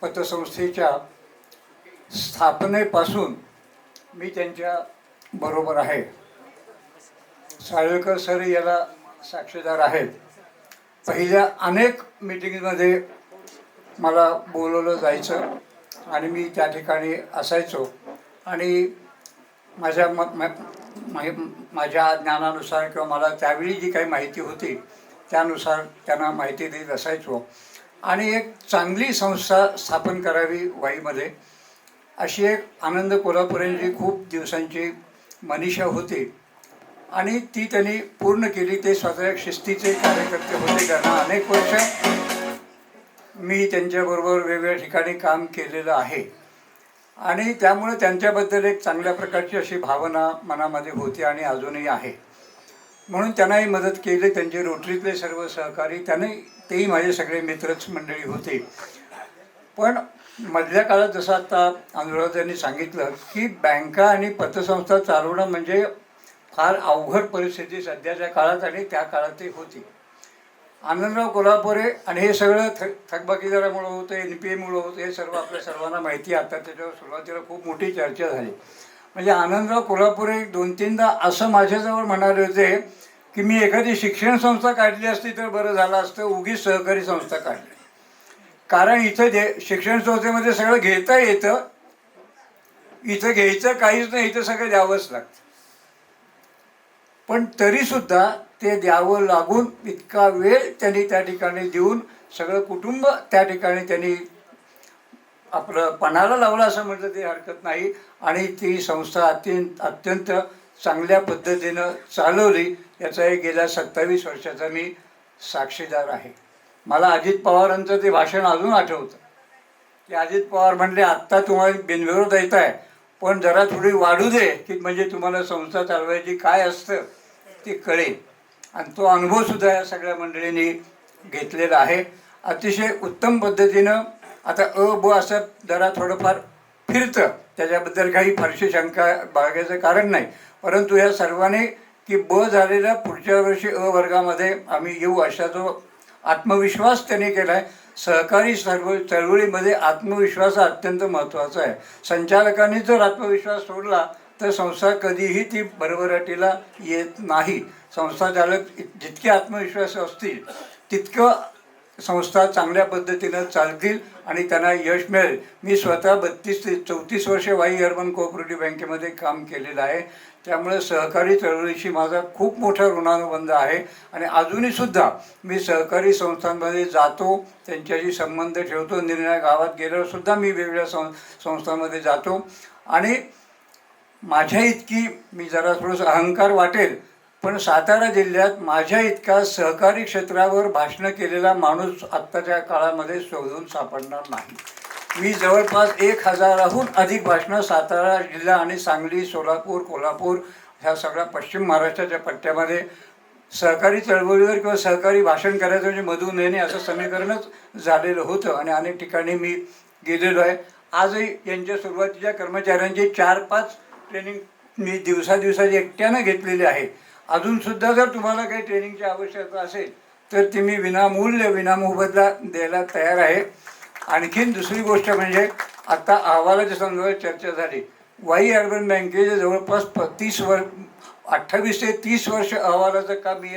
पतसंस्थेच्या स्थापनेपासून मी त्यांच्या बरोबर आहे. साळवेकर सर याला साक्षीदार आहेत. पहिल्या अनेक मीटिंगमध्ये मला बोलवलं जायचं आणि मी त्या ठिकाणी असायचो आणि माझ्या माझ्या ज्ञानानुसार किंवा मला त्यावेळी जी काही माहिती होती त्यानुसार त्यांना माहिती देत असायचो. आणि एक चांगली संस्था स्थापन करावी वाईमध्ये अशी एक आनंद कोल्हापुरेंची खूप दिवसांची मनीषा होती आणि ती त्यांनी पूर्ण केली. ते स्वतः एक शिस्तीचे कार्यकर्ते होते. त्यांना अनेक वर्ष मी त्यांच्याबरोबर वेगवेगळ्या ठिकाणी काम केलेलं आहे आणि त्यामुळे त्यांच्याबद्दल एक चांगल्या प्रकारची अशी भावना मनामध्ये होती आणि अजूनही आहे. म्हणून त्यांनाही मदत केली. त्यांचे रोटरीतले सर्व सहकारी तेही माझे सगळे मित्रच मंडळी होते. पण मधल्या काळात जसं आता अनुराध यांनी सांगितलं की बँका आणि पतसंस्था चालवणं म्हणजे फार अवघड परिस्थिती सध्याच्या काळात आणि त्या काळातही होती. आनंदराव कोल्हापुरे आणि हे सगळं थकबाकीदारामुळं होतं, NPAमुळं होतं, हे सर्व आपल्या सर्वांना माहिती आहे. आता त्याच्यावर सुरुवातीला खूप मोठी चर्चा झाली. म्हणजे आनंदराव कोल्हापुरे 2-3दा असं माझ्याजवळ म्हणाले होते की मी एखादी शिक्षण संस्था काढली असती तर बरं झालं असतं, उगीच सहकारी संस्था काढली. कारण इथं शिक्षण संस्थेमध्ये सगळं घेता येतं, इथं घ्यायचं काहीच नाही, इथं सगळं द्यावंच लागतं. पण तरीसुद्धा ते द्यावं लागून इतका वेळ त्यांनी त्या ठिकाणी देऊन सगळं कुटुंब त्या ठिकाणी त्यांनी आपलं पणाला लावलं असं म्हटलं ते हरकत नाही. आणि ती संस्था अत्यंत चांगल्या पद्धतीनं चालवली. याचा एक गेल्या 27 वर्षाचा मी साक्षीदार आहे. मला अजित पवारांचं ते भाषण अजून आठवतं की अजित पवार म्हणले आत्ता तुम्हाला बिनविरोध येत आहे पण जरा थोडी वाढू दे की म्हणजे तुम्हाला संस्था चालवायची काय असतं ते कळेल. आणि तो अनुभवसुद्धा या सगळ्या मंडळींनी घेतलेला आहे. अतिशय उत्तम पद्धतीनं आता ब असं जरा थोडंफार फिरतं, त्याच्याबद्दल काही फारशी शंका बाळगायचं कारण नाही. परंतु या सर्वांनी की ब झालेल्या पुढच्या वर्षी वर्गामध्ये आम्ही येऊ अशा जो आत्मविश्वास त्यांनी केला आहे. सहकारी चळवळीमध्ये आत्मविश्वास हा अत्यंत महत्त्वाचा आहे. संचालकांनी जर आत्मविश्वास सोडला तर संस्था कधीही ती भरभराटीला येत नाही. संस्था चालक जितके आत्मविश्वास असतील तितकं संस्था चांगल्या पद्धतीनं चालतील आणि त्यांना यश मिळेल. मी स्वतः 32 ते 34 वर्षे वाई अर्बन कोऑपरेटिव्ह बँकेमध्ये काम केलेलं आहे. त्यामुळे सहकारी चळवळीशी माझा खूप मोठा ऋणानुबंध आहे आणि अजूनही सुद्धा मी सहकारी संस्थांमध्ये जातो, त्यांच्याशी संबंध ठेवतो. निर्णय गावात गेल्यावर सुद्धा मी वेगवेगळ्या संस्थांमध्ये जातो आणि माझ्या इतकी मी जरा थोडंसं अहंकार वाटेल पण सातारा जिल्ह्यात माझ्या इतका सहकारी क्षेत्रावर भाषणं केलेला माणूस आत्ताच्या काळामध्ये शोधून सापडणार नाही. मी जवळपास 1000हून अधिक भाषणं सातारा जिल्हा आणि सांगली, सोलापूर, कोल्हापूर ह्या सगळ्या पश्चिम महाराष्ट्राच्या पट्ट्यामध्ये सहकारी चळवळीवर किंवा सहकारी भाषण करायचं म्हणजे मधून येणे असं समीकरणच झालेलं होतं आणि अनेक ठिकाणी मी गेलेलो आहे. आजही यांच्या सुरुवातीच्या कर्मचाऱ्यांची 4-5 ट्रेनिंग मी दिवसाची एकट्यानं घेतलेली आहे. अजूनसुद्धा जर तुम्हाला काही ट्रेनिंगची आवश्यकता असेल तर ती मी विनामोबदला द्यायला तयार आहे. आणखीन दुसरी गोष्ट म्हणजे आता अहवालाच्या संदर्भात चर्चा झाली. वाई अर्बन बँकेचे जवळपास 28 ते 30 वर्ष अहवालाचं काम मी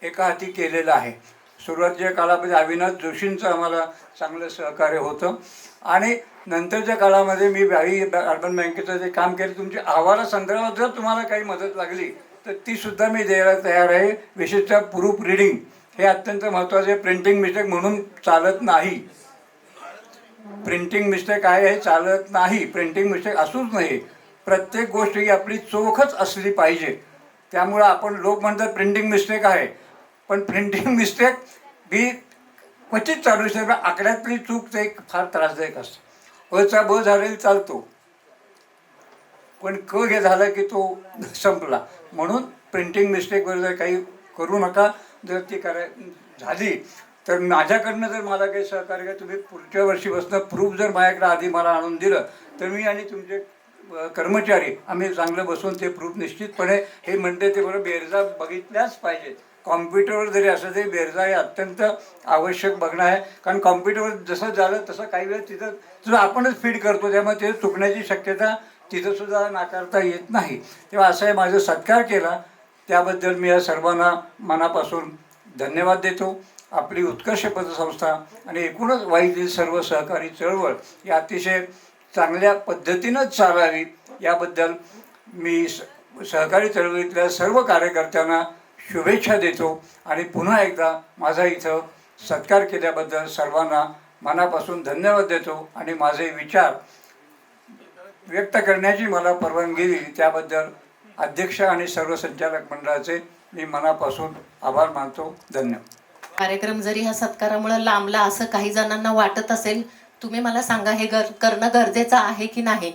एका हाती केलेलं आहे. सुरुवातीच्या काळामध्ये अविनाश जोशींचं आम्हाला चांगलं सहकार्य होतं आणि नंतरच्या काळामध्ये मी वाई अर्बन बँकेचं जे काम केलं तुमच्या अहवालासंदर्भात जर तुम्हाला काही मदत लागली तर तीसुद्धा मी द्यायला तयार आहे. विशेषतः प्रूफ रिडिंग हे अत्यंत महत्त्वाचे आहे. प्रिंटिंग मिस्टेक म्हणून चालत नाही. प्रिंटिंग मिस्टेक आहे हे चालत नाही. प्रिंटिंग मिस्टेक असूच नाही. प्रत्येक गोष्ट ही आपली चोखच असली पाहिजे. त्यामुळं आपण लोक म्हणतात प्रिंटिंग मिस्टेक आहे पण प्रिंटिंग मिस्टेक ही क्वचित चालू शकते. आकड्यातली चूक ते फार त्रासदायक असते. अचा ब झालेला चालतो पण क हे झालं की तो संपला. म्हणून प्रिंटिंग मिस्टेकवर जर काही करू नका. जर ती झाली तर माझ्याकडनं जर मला काही सहकार्य तुम्ही पुढच्या वर्षीपासून प्रूफ जर माझ्याकडे आधी मला आणून दिलं तर मी आणि तुमचे कर्मचारी आम्ही चांगलं बसून ते प्रूफ निश्चितपणे हे म्हणते ते बरोबर बेरजा बघितल्याच पाहिजेत. कॉम्प्युटरवर जरी असं ते बेरजा हे अत्यंत आवश्यक बघणं आहे. कारण कॉम्प्युटरवर जसं झालं तसं काही वेळेस तिथं आपणच फीड करतो त्यामुळे ते चुकण्याची शक्यता तिथंसुद्धा नाकारता येत नाही. तेव्हा असं आहे माझा सत्कार केला त्याबद्दल मी या सर्वांना मनापासून धन्यवाद देतो. आपली उत्कर्ष पतसंस्था आणि एकूणच वाईतील सर्व सहकारी चळवळ ही अतिशय चांगल्या पद्धतीनंच चालावी याबद्दल मी सहकारी चळवळीतल्या सर्व कार्यकर्त्यांना शुभेच्छा देतो आणि पुन्हा एकदा माझा इथं सत्कार केल्याबद्दल सर्वांना मनापासून धन्यवाद देतो आणि माझे विचार व्यक्त करण्याची मला परवानगी दिली त्याबद्दल अध्यक्ष आणि सर्व संचालक मंडळाचे मी मनापासून आभार मानतो. धन्यवाद. कार्यक्रम जरी ह्या सत्कारामुळे लांबला असं काही जणांना वाटत असेल, तुम्ही मला सांगा हे करणं गरजेचं आहे की नाही?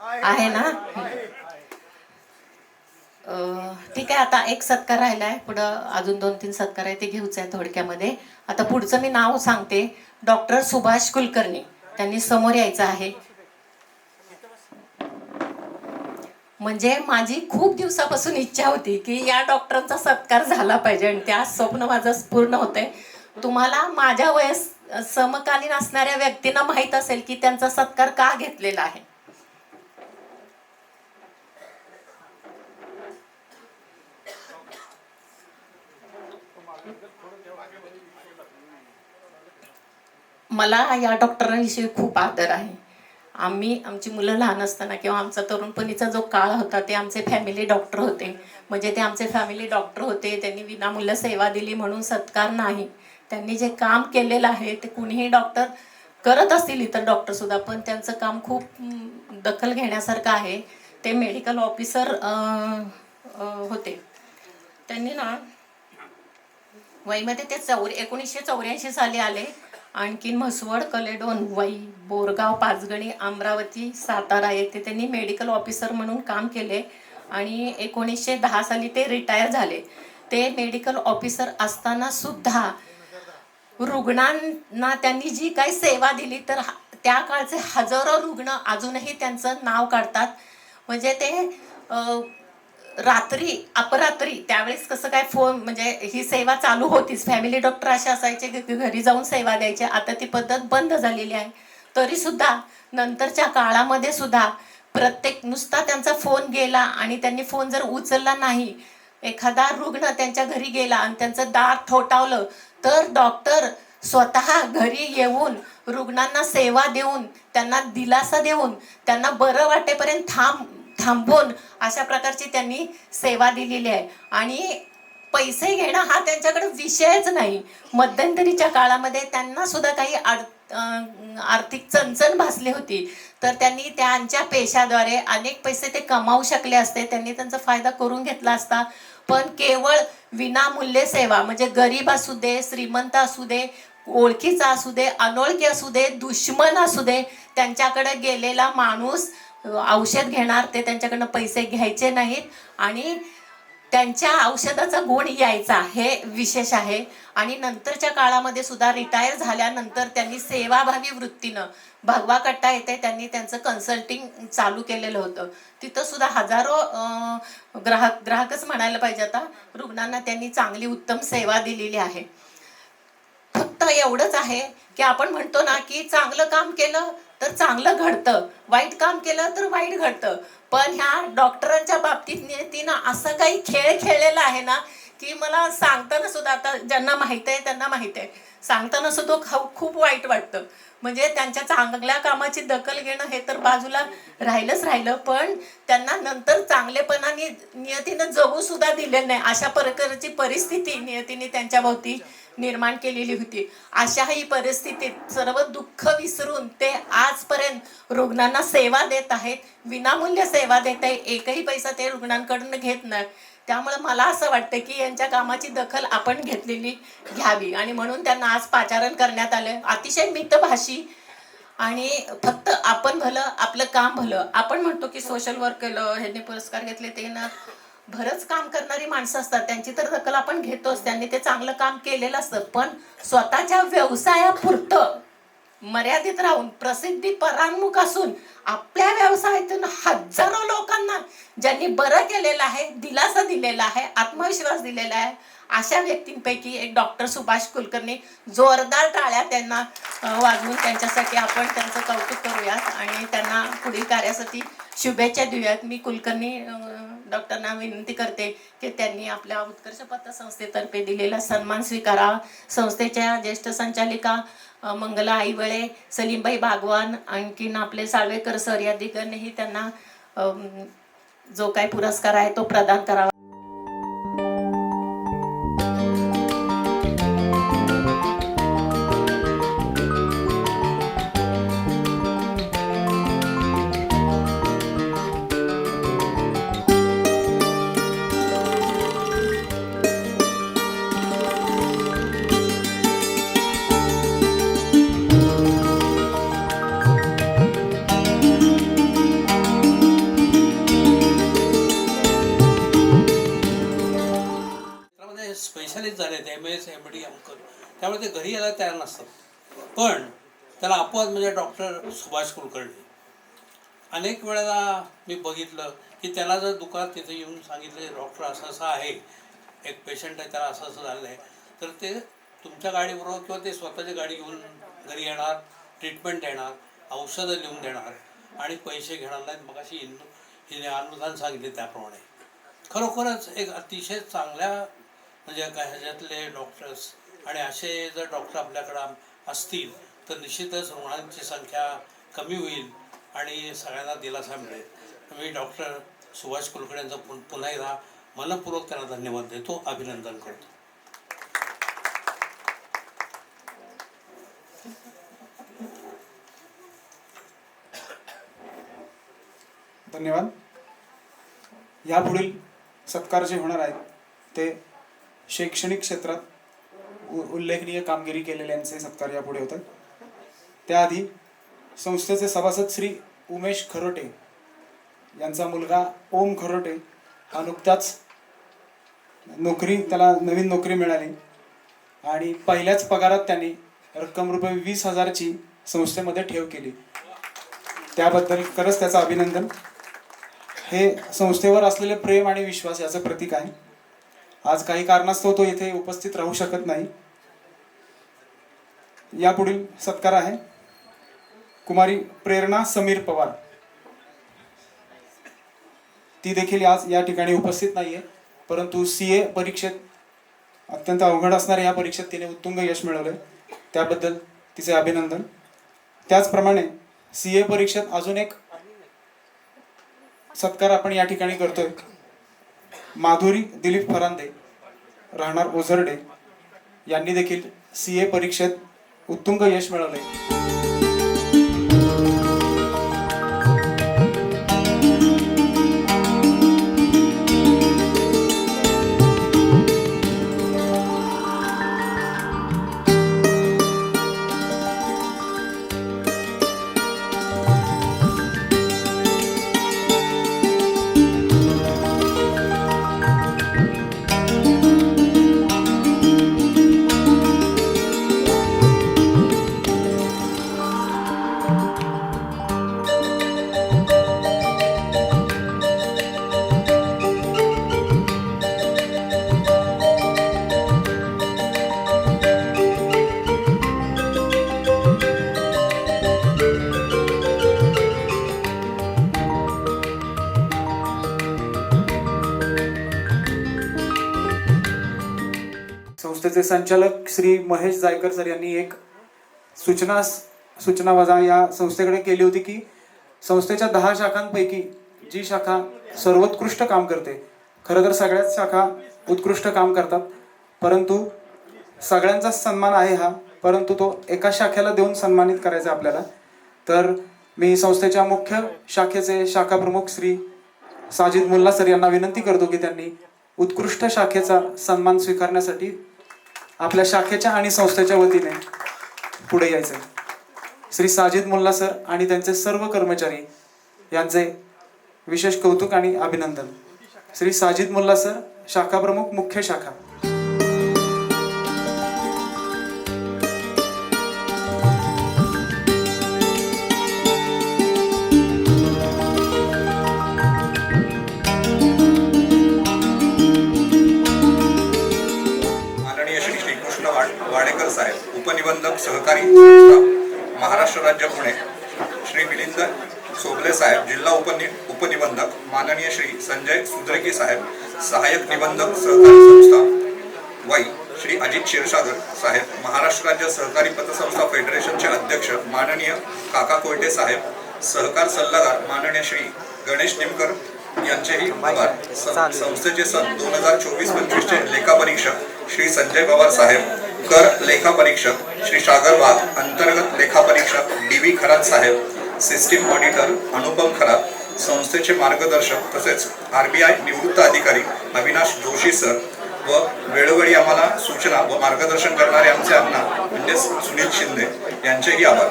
आहे ना? ठीक आहे, आता एक सत्कार राहिलाय, पुढं अजून 2-3 सत्कार आहे, ते घेऊच आहे थोडक्यामध्ये. आता पुढचं मी नाव सांगते, डॉक्टर सुभाष कुलकर्णी. त्यांनी समोर यायचं आहे. म्हणजे माझी खूप दिवसापासून इच्छा होती की या डॉक्टरांचा सत्कार झाला पाहिजे आणि त्या स्वप्न माझं पूर्ण होतंय. तुम्हाला माझ्या वयस समकालीन असणाऱ्या व्यक्तींना माहीत असेल की त्यांचा सत्कार का घेतलेला आहे. मला या डॉक्टरांविषयी खूप आदर आहे. आमची मुलं लहान असताना किंवा आमचा तरुणपणीचा जो काळ होता ते आमचे फॅमिली डॉक्टर होते. म्हणजे ते आमचे फॅमिली डॉक्टर होते. त्यांनी विनामूल्य सेवा दिली म्हणून सत्कार नाही. त्यांनी जे काम केलेलं आहे ते कुणीही डॉक्टर करत असतील, इतर डॉक्टरसुद्धा, पण त्यांचं काम खूप दखल घेण्यासारखं आहे. ते मेडिकल ऑफिसर होते. त्यांनी ना वईमध्ये ते 1984 साली आले. आणखीन म्हसवड, कलेडोन, वई, बोरगाव, पाचगणी, अमरावती, सातारा येथे त्यांनी मेडिकल ऑफिसर म्हणून काम केले आणि 1910 साली ते रिटायर झाले. ते मेडिकल ऑफिसर असताना सुद्धा रुग्णांना त्यांनी जी काही सेवा दिली तर त्या काळचे हजारो रुग्ण अजूनही त्यांचं नाव काढतात. म्हणजे ते रात्री अपरात्री त्यावेळेस कसं काय फोन, म्हणजे ही सेवा चालू होतीच. फॅमिली डॉक्टर असे असायचे की घरी जाऊन सेवा द्यायचे. आता ती पद्धत बंद झालेली आहे. तरी सुद्धा नंतरच्या काळामध्ये सुद्धा नुसता त्यांचा फोन गेला आणि त्यांनी फोन जर उचलला नाही, एखादा रुग्ण त्यांच्या घरी गेला आणि त्यांचं दार ठोठावलं तर डॉक्टर स्वतः घरी येऊन रुग्णांना सेवा देऊन, त्यांना दिलासा देऊन, त्यांना बरं वाटेपर्यंत थांबवून अशा प्रकारची त्यांनी सेवा दिलेली आहे. आणि पैसे घेणं हा त्यांच्याकडे विषयच नाही. मध्यंतरीच्या काळामध्ये त्यांना सुद्धा काही आर्थिक चणचण भासली होती, तर त्यांनी त्यांच्या पेशाद्वारे अनेक पैसे ते कमावू शकले असते. त्यांनी त्यांचा फायदा करून घेतला असता. पण केवळ विनामूल्य सेवा, म्हणजे गरीब असू दे, श्रीमंत असू दे, ओळखीचा असू दे, अनोळखी असू दे, दुश्मन असू दे, त्यांच्याकडे गेलेला माणूस औषध घेणार, ते त्यांच्याकडनं पैसे घ्यायचे नाहीत आणि त्यांच्या औषधाचा गुण यायचा, हे विशेष आहे. आणि नंतरच्या काळामध्ये सुद्धा रिटायर झाल्यानंतर त्यांनी सेवाभावी वृत्तीनं भगवा कट्टा येते त्यांनी त्यांचं कन्सल्टिंग चालू केलेलं होतं. तिथं सुद्धा हजारो ग्राहकच म्हणायला पाहिजे आता, रुग्णांना त्यांनी चांगली उत्तम सेवा दिलेली आहे. फक्त एवढंच आहे की आपण म्हणतो ना की चांगलं काम केलं तर चांगलं घडतं, वाईट काम केलं तर वाईट घडतं. पण ह्या डॉक्टरांच्या बाबतीत नियतीनं असं काही खेळ खेळलेला आहे ना की मला सांगताना सुद्धा, आता ज्यांना माहीत आहे त्यांना माहीत आहे, सांगताना सुद्धा खूप वाईट वाटतं. म्हणजे त्यांच्या चांगल्या कामाची दखल घेणं हे तर बाजूला राहिलं, पण त्यांना नंतर चांगलेपणाने नियतीनं जगू सुद्धा दिले नाही. अशा प्रकारची परिस्थिती नियतीने त्यांच्या भोवती निर्माण केलेली होती. अशा ही परिस्थितीत सर्व दुःख विसरून ते आजपर्यंत रुग्णांना सेवा देत आहेत, विनामूल्य सेवा देत आहे. एकही पैसा ते रुग्णांकडून घेत नाही. त्यामुळे मला असं वाटतं की यांच्या कामाची दखल आपण घ्यावी आणि म्हणून त्यांना आज पाचारण करण्यात आलं. अतिशय मितभाषी आणि फक्त आपण भलं, आपलं काम भलं. आपण म्हणतो की सोशल वर्क केलं, ह्यांनी पुरस्कार घेतले, ते ना बरंच काम करणारी माणसं असतात, त्यांची तर दखल आपण घेतोच, त्यांनी ते चांगलं काम केलेलं असतं. पण स्वतःच्या व्यवसायापुरतं मर्यादित राहून, प्रसिद्धी परांमुख असून आपल्या व्यवसायातून हजारो लोकांना ज्यांनी बरं केलेलं आहे, दिलासा दिलेला आहे, आत्मविश्वास दिलेला आहे, अशा व्यक्तींपैकी एक डॉक्टर सुभाष कुलकर्णी. जोरदार टाळ्या त्यांना वाजवून त्यांच्यासाठी आपण त्यांचं कौतुक करूयात आणि त्यांना पुढील कार्यासाठी शुभेच्छा देऊयात. मी कुलकर्णी डॉक्टरांना विनंती करते की त्यांनी आपल्या उत्कर्ष पतसंस्थेतर्फे दिलेला सन्मान स्वीकारावा. संस्थेच्या ज्येष्ठ संचालिका मंगला आईवळे, सलीमबाई बागवान, आणखीन आपले साळवेकर सर या दिग्गजनेही त्यांना जो काही पुरस्कार आहे तो प्रदान करावा. स्पेशलिस्ट झाले आहेत MS MD अमकं, त्यामुळे ते घरी यायला तयार नसतात. पण त्याला अपवाद म्हणजे डॉक्टर सुभाष कुलकर्णी. अनेक वेळेला मी बघितलं की त्याला जर दुकानात तिथे येऊन सांगितले डॉक्टर असं असं आहे, एक पेशंट आहे त्याला असं असं झालं आहे, तर ते तुमच्या गाडीबरोबर किंवा ते स्वतःची गाडी घेऊन घरी येणार, ट्रीटमेंट देणार, औषधं लिहून देणार आणि पैसे घेणार नाहीत. मग अशी हिने अनुदान सांगितले त्याप्रमाणे खरोखरच एक अतिशय चांगल्या म्हणजे काय ह्याच्यातले डॉक्टर्स आणि असे जर डॉक्टर आपल्याकडं असतील तर निश्चितच रुग्णांची संख्या कमी होईल आणि सगळ्यांना दिलासा मिळेल. मी डॉक्टर सुभाष कुलकर्णी यांचा पुन्हा एकदा मनपूर्वक त्यांना धन्यवाद देतो, अभिनंदन करतो. धन्यवाद. यापुढील सत्कार जे होणार आहेत ते शैक्षणिक क्षेत्रात उल्लेखनीय कामगिरी केलेल्यांचे सत्कार यापुढे होतात. त्याआधी संस्थेचे सभासद श्री उमेश खरोटे यांचा मुलगा ओम खरोटे हा नुकताच त्याला नवीन नोकरी मिळाली आणि पहिल्याच पगारात त्यांनी रक्कम रुपये 20,000ची संस्थेमध्ये ठेव केली. त्याबद्दल खरंच त्याचं अभिनंदन. हे संस्थेवर असलेले प्रेम आणि विश्वास याचं प्रतीक आहे. आज काही कारणास्तव तो येथे उपस्थित राहू शकत नाही. यापुढील सत्कार आहे कुमारी प्रेरणा समीर पवार. ती देखील आज या ठिकाणी उपस्थित नाहीये, परंतु CA परीक्षेत अत्यंत अवघड असणाऱ्या या परीक्षेत तिने उत्तुंग यश मिळवले, त्याबद्दल तिचे अभिनंदन. त्याचप्रमाणे CA परीक्षेत अजून एक सत्कार आपण या ठिकाणी करतोय. माधुरी दिलीप फरांदे राहणार ओझरडे यांनी देखील CA परीक्षेत उत्तुंग यश मिळवले. संस्थेचे संचालक श्री महेश जायकर सर यांनी एक सूचना वजा या संस्थेकडे केली होती की संस्थेच्या 10 शाखांपैकी जी शाखा सर्वोत्कृष्ट काम करते, खरं तर सगळ्याच शाखा उत्कृष्ट काम करतात, परंतु सगळ्यांचाच सन्मान आहे हा, परंतु तो एका शाखेला देऊन सन्मानित करायचा आपल्याला. तर मी संस्थेच्या मुख्य शाखेचे शाखा प्रमुख श्री साजिद मुल्ला सर यांना विनंती करतो की त्यांनी उत्कृष्ट शाखेचा सन्मान स्वीकारण्यासाठी आपल्या शाखेच्या आणि संस्थेच्या वतीने पुढे यायचे. श्री साजिद मुल्ला सर आणि त्यांचे सर्व कर्मचारी यांचे विशेष कौतुक आणि अभिनंदन. श्री साजिद मुल्ला सर, शाखा प्रमुख, मुख्य शाखा. वाडेकर साहेब, उपनिबंधक सहकारी संस्था, महाराष्ट्र राज्य, पुणे. श्री मिलिंद सोबले साहेब, जिल्हा उपनिबंधक. माननीय श्री संजय सुद्रेकी साहेब, सहाय्यक निबंधक, सहकारी संस्था वाई. श्री अजित क्षीरसागर साहेब, महाराष्ट्र राज्य सहकारी पतसंस्था फेडरेशनचे अध्यक्ष. माननीय काका कोयटे साहेब, सहकार सल्लागार. माननीय श्री गणेश निमकर, यांचेही आभार. संस्थेचे सन 2024-25चे लेखा परीक्षक श्री संजय पवार साहेब, कर लेखा परीक्षक श्री सागर वाघ, अंतर्गत लेखा परीक्षक DV खरात साहेब, सिस्टीम ऑडिटर अनुपम खरात, संस्थेचे मार्गदर्शक तसेच RBI निवृत्त अधिकारी अविनाश जोशी सर व वेळोवेळी आम्हाला सूचना व मार्गदर्शन करणारे आमचे अण्णा म्हणजे सुनील शिंदे यांचेही आभार.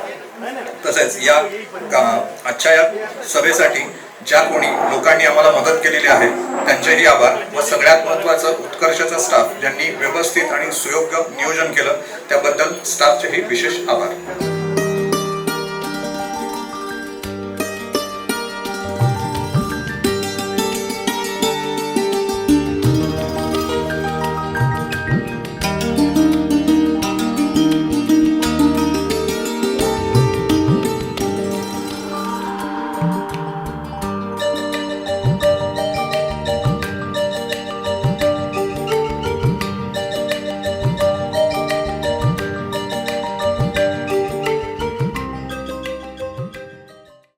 तसेच या आजच्या या सभेसाठी ज्या कोणी लोकांनी आम्हाला मदत केलेली आहे त्यांचेही आभार. व सगळ्यात महत्त्वाचं उत्कर्षाचा स्टाफ ज्यांनी व्यवस्थित आणि सुयोग्य नियोजन केलं त्याबद्दल स्टाफचेही विशेष आभार.